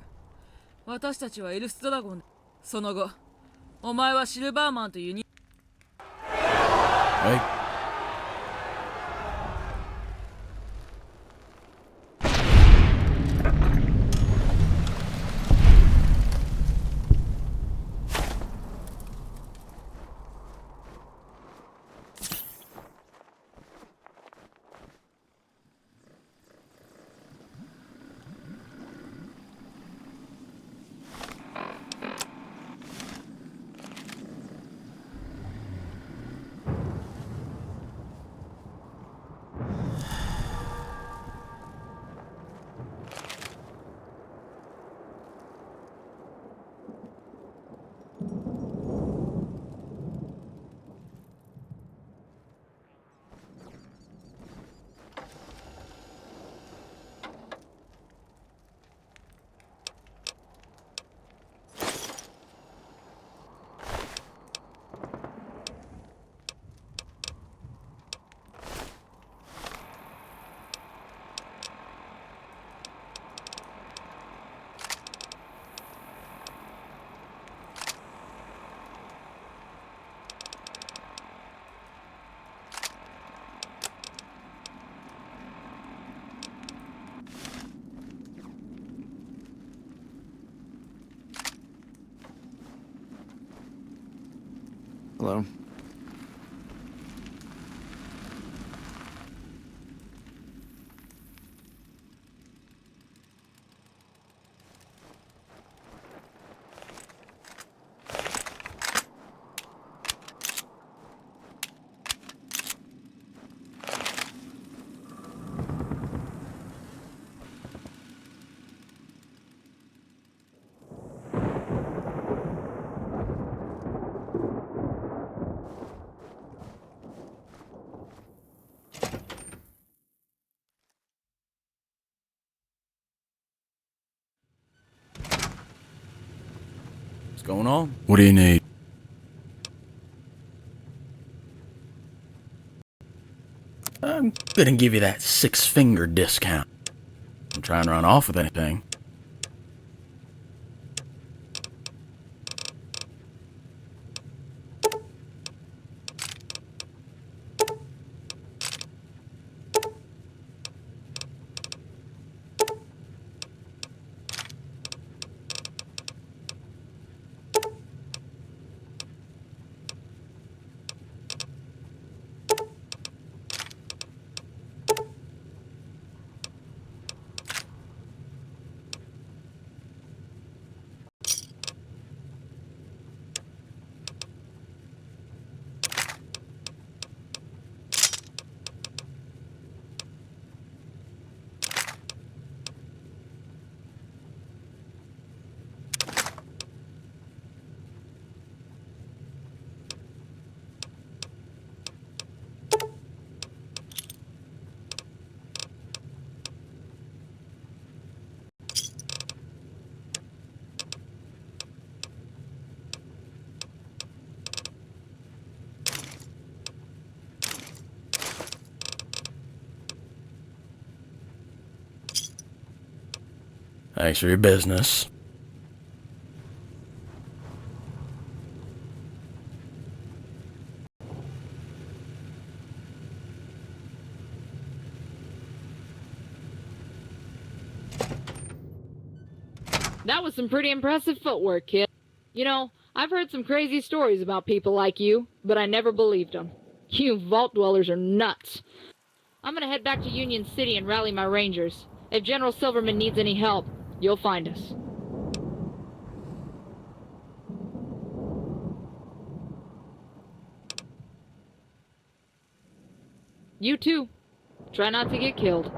私たちはエルスドラゴン。その後、お前はシルバーマンとユニ。はい。Hello. What's going on? What do you need? I'm gonna give you that 6-finger discount. I'm trying to run off with anything. Thanks for your business. That was some pretty impressive footwork, kid. You know, I've heard some crazy stories about people like you, but I never believed them. You vault dwellers are nuts. I'm gonna head back to Union City and rally my rangers. If General Silverman needs any help, you'll find us. You too. Try not to get killed.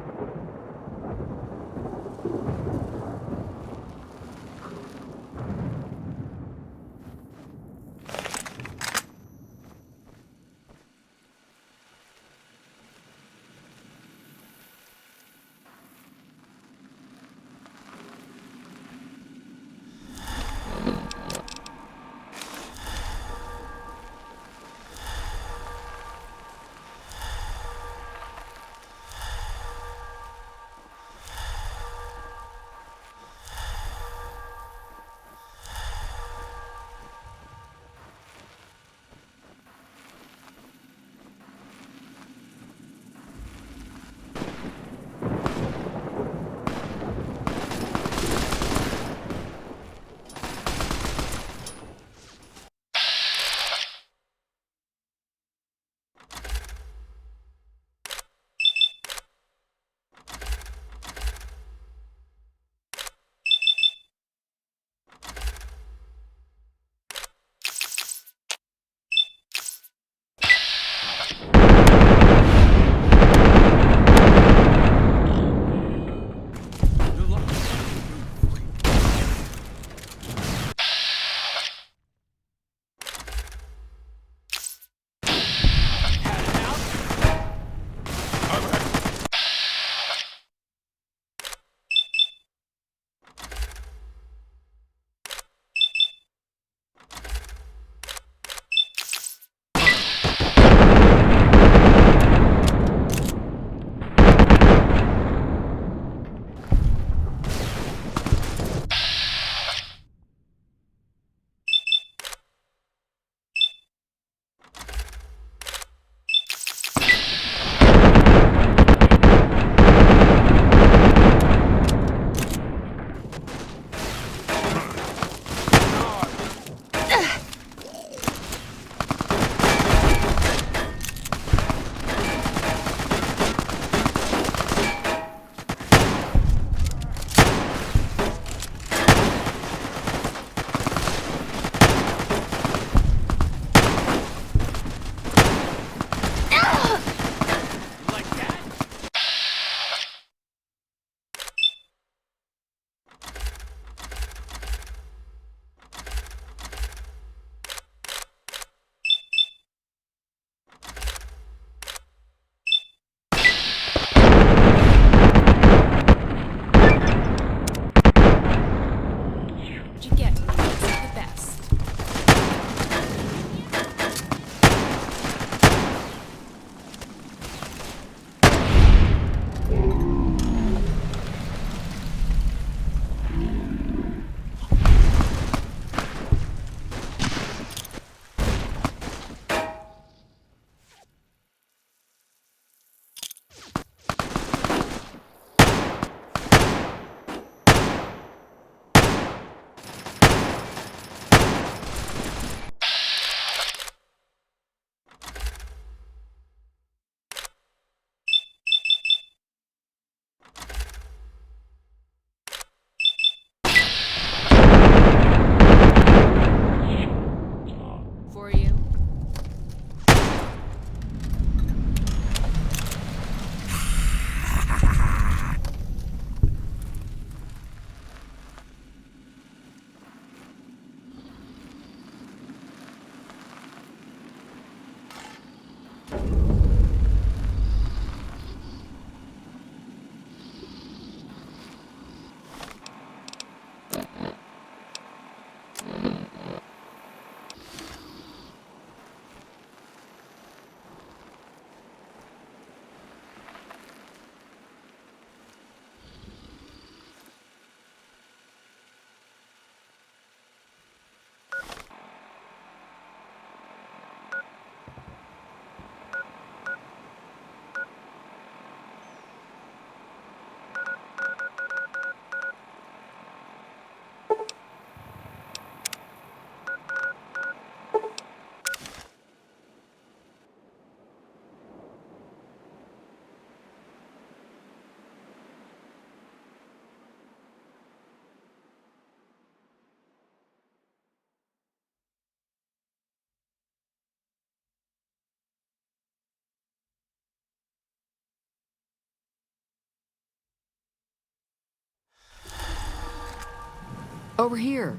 Over here.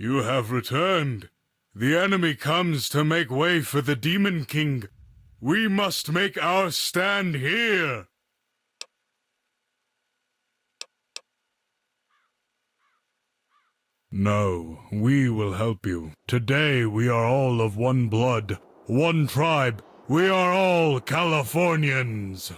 You have returned. The enemy comes to make way for the Demon King. We must make our stand here. No, we will help you. Today we are all of one blood, one tribe. We are all Californians.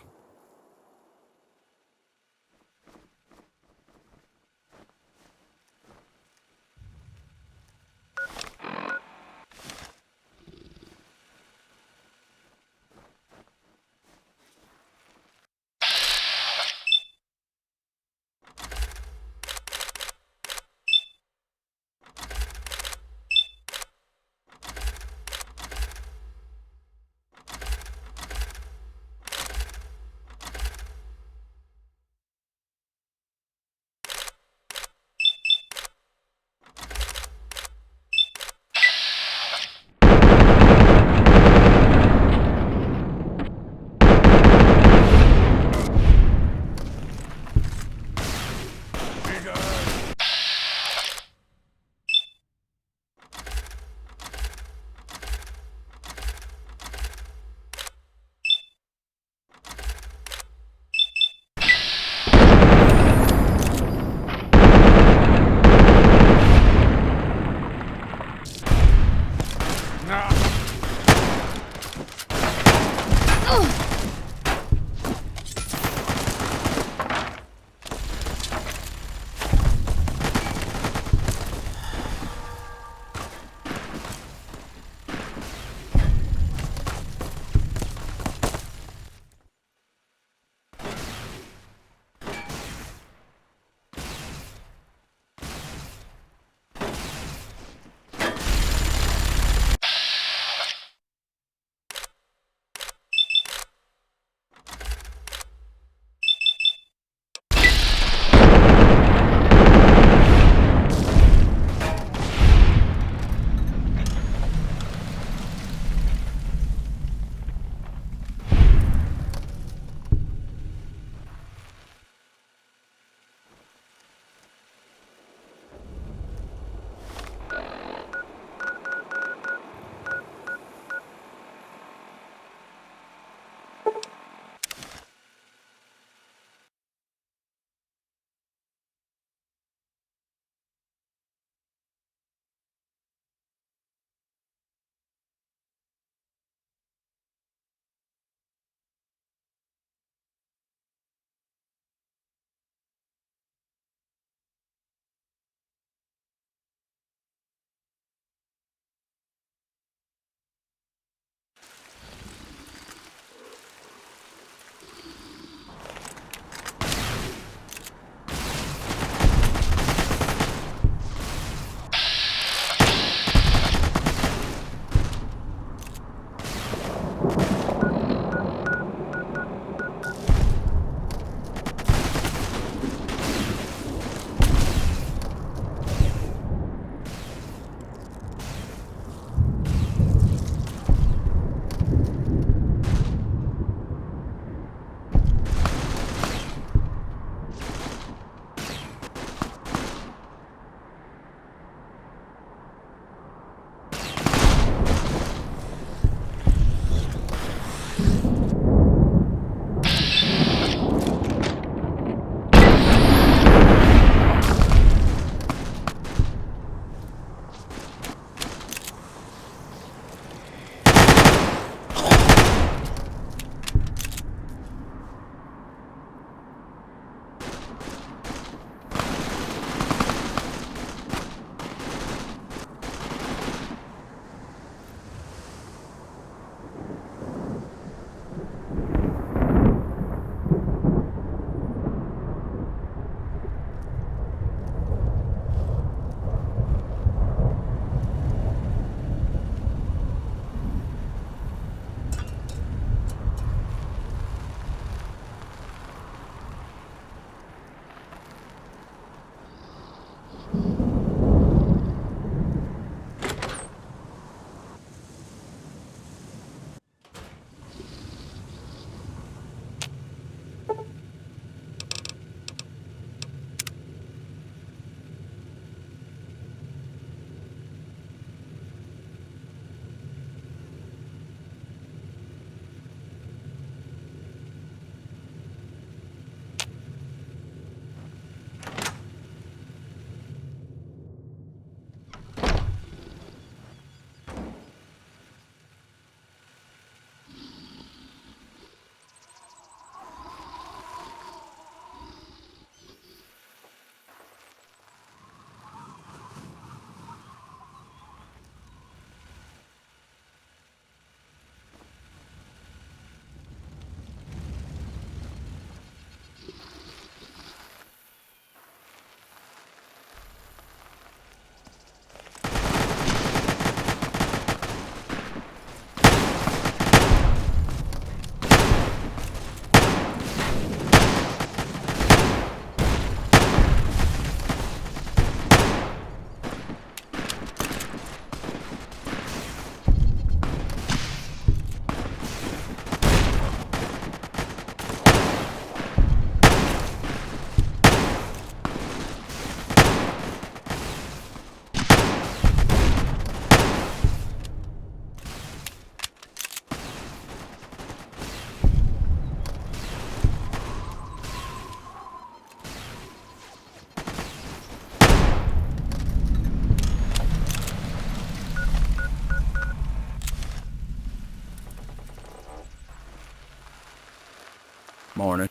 Morning.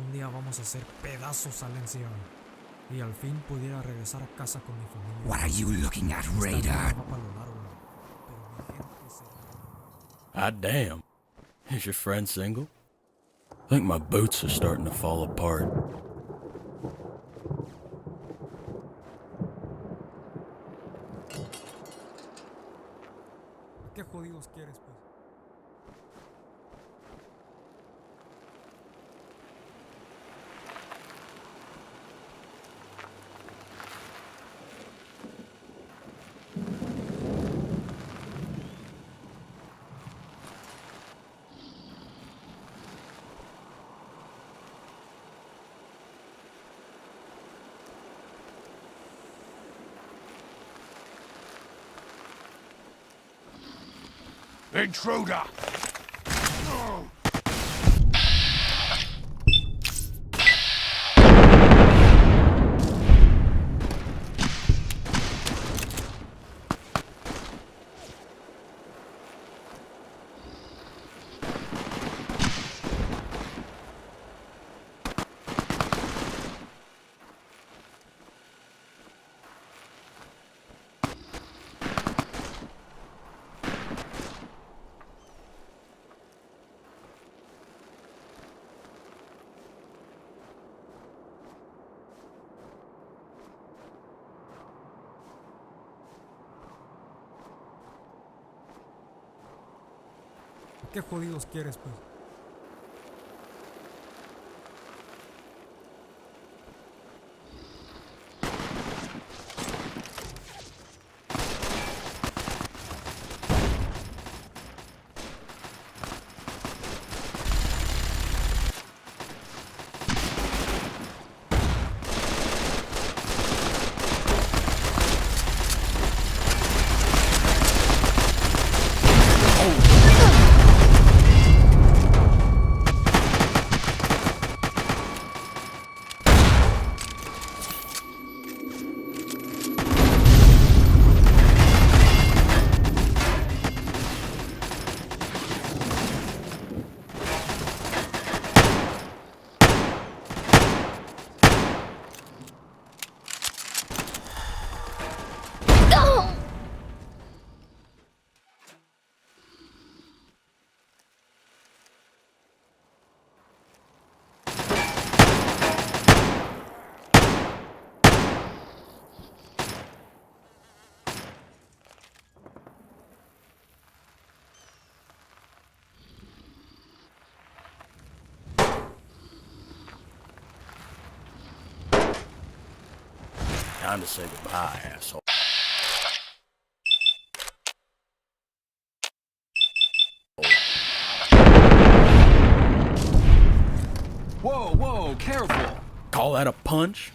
un día vamos a hacer pedazos al NCR y al fin pudiera regresar a casa con mi familia. What are you looking at, Raider? God damn. Is your friend single? I think my boots are starting to fall apart. ¿Qué jodidos quieres, pues? Intruder! ¿Qué jodidos quieres, pues? Time to say goodbye, asshole. Whoa, whoa, careful! Call that a punch?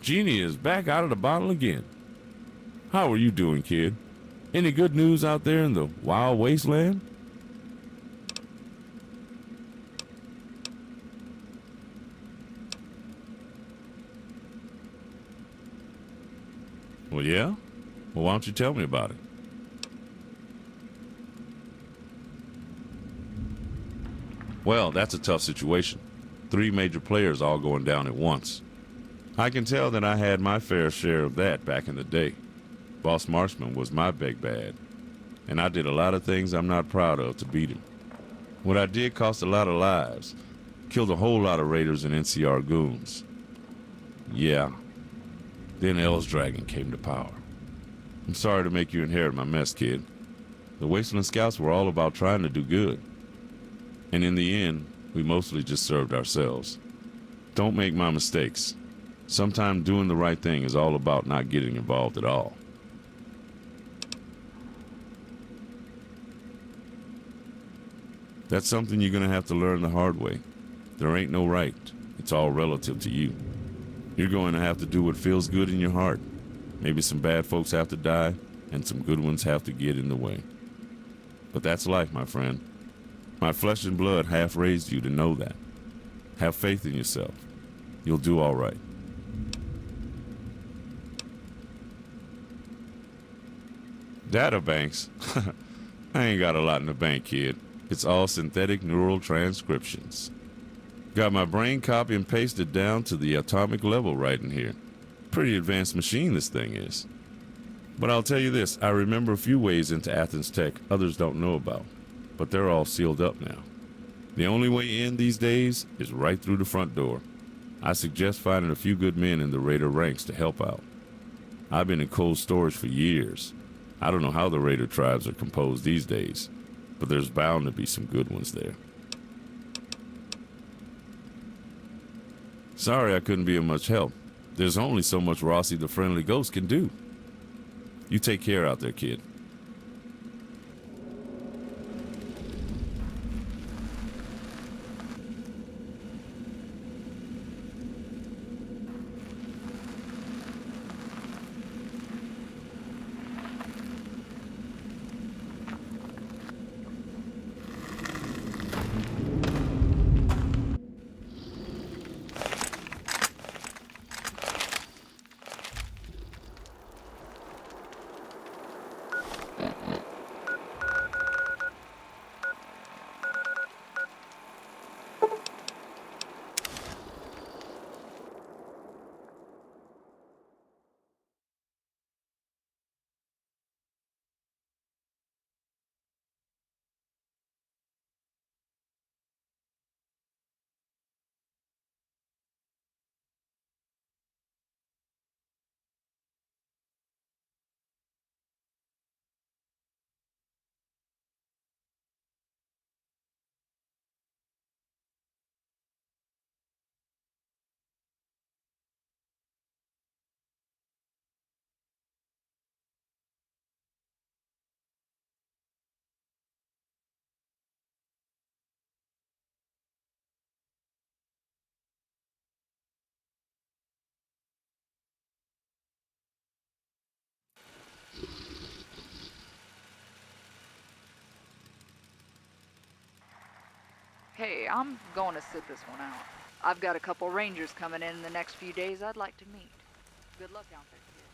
genie is back out of the bottle again. How are you doing, kid? Any good news out there in the wild wasteland? Well, yeah? Well, why don't you tell me about it? Well, that's a tough situation. 3 major players all going down at once. I can tell that I had my fair share of that back in the day. Boss Marshman was my big bad, and I did a lot of things I'm not proud of to beat him. What I did cost a lot of lives, killed a whole lot of raiders and NCR goons. Yeah. Then L's Dragon came to power. I'm sorry to make you inherit my mess, kid. The Wasteland Scouts were all about trying to do good. And in the end, we mostly just served ourselves. Don't make my mistakes. Sometimes doing the right thing is all about not getting involved at all. That's something you're gonna have to learn the hard way. There ain't no right. It's all relative to you. You're going to have to do what feels good in your heart. Maybe some bad folks have to die, and some good ones have to get in the way. But that's life, my friend. My flesh and blood half raised you to know that. Have faith in yourself. You'll do all right. Databanks? I ain't got a lot in the bank, kid. It's all synthetic neural transcriptions. Got my brain copy and pasted down to the atomic level right in here. Pretty advanced machine this thing is. But I'll tell you this, I remember a few ways into Athens tech others don't know about, but they're all sealed up now. The only way in these days is right through the front door. I suggest finding a few good men in the Raider ranks to help out. I've been in cold storage for years. I don't know how the Raider tribes are composed these days, but there's bound to be some good ones there. Sorry I couldn't be of much help. There's only so much Rossi the Friendly Ghost can do. You take care out there, kid. Hey, I'm going to sit this one out. I've got a couple rangers coming in the next few days I'd like to meet. Good luck out there, kid.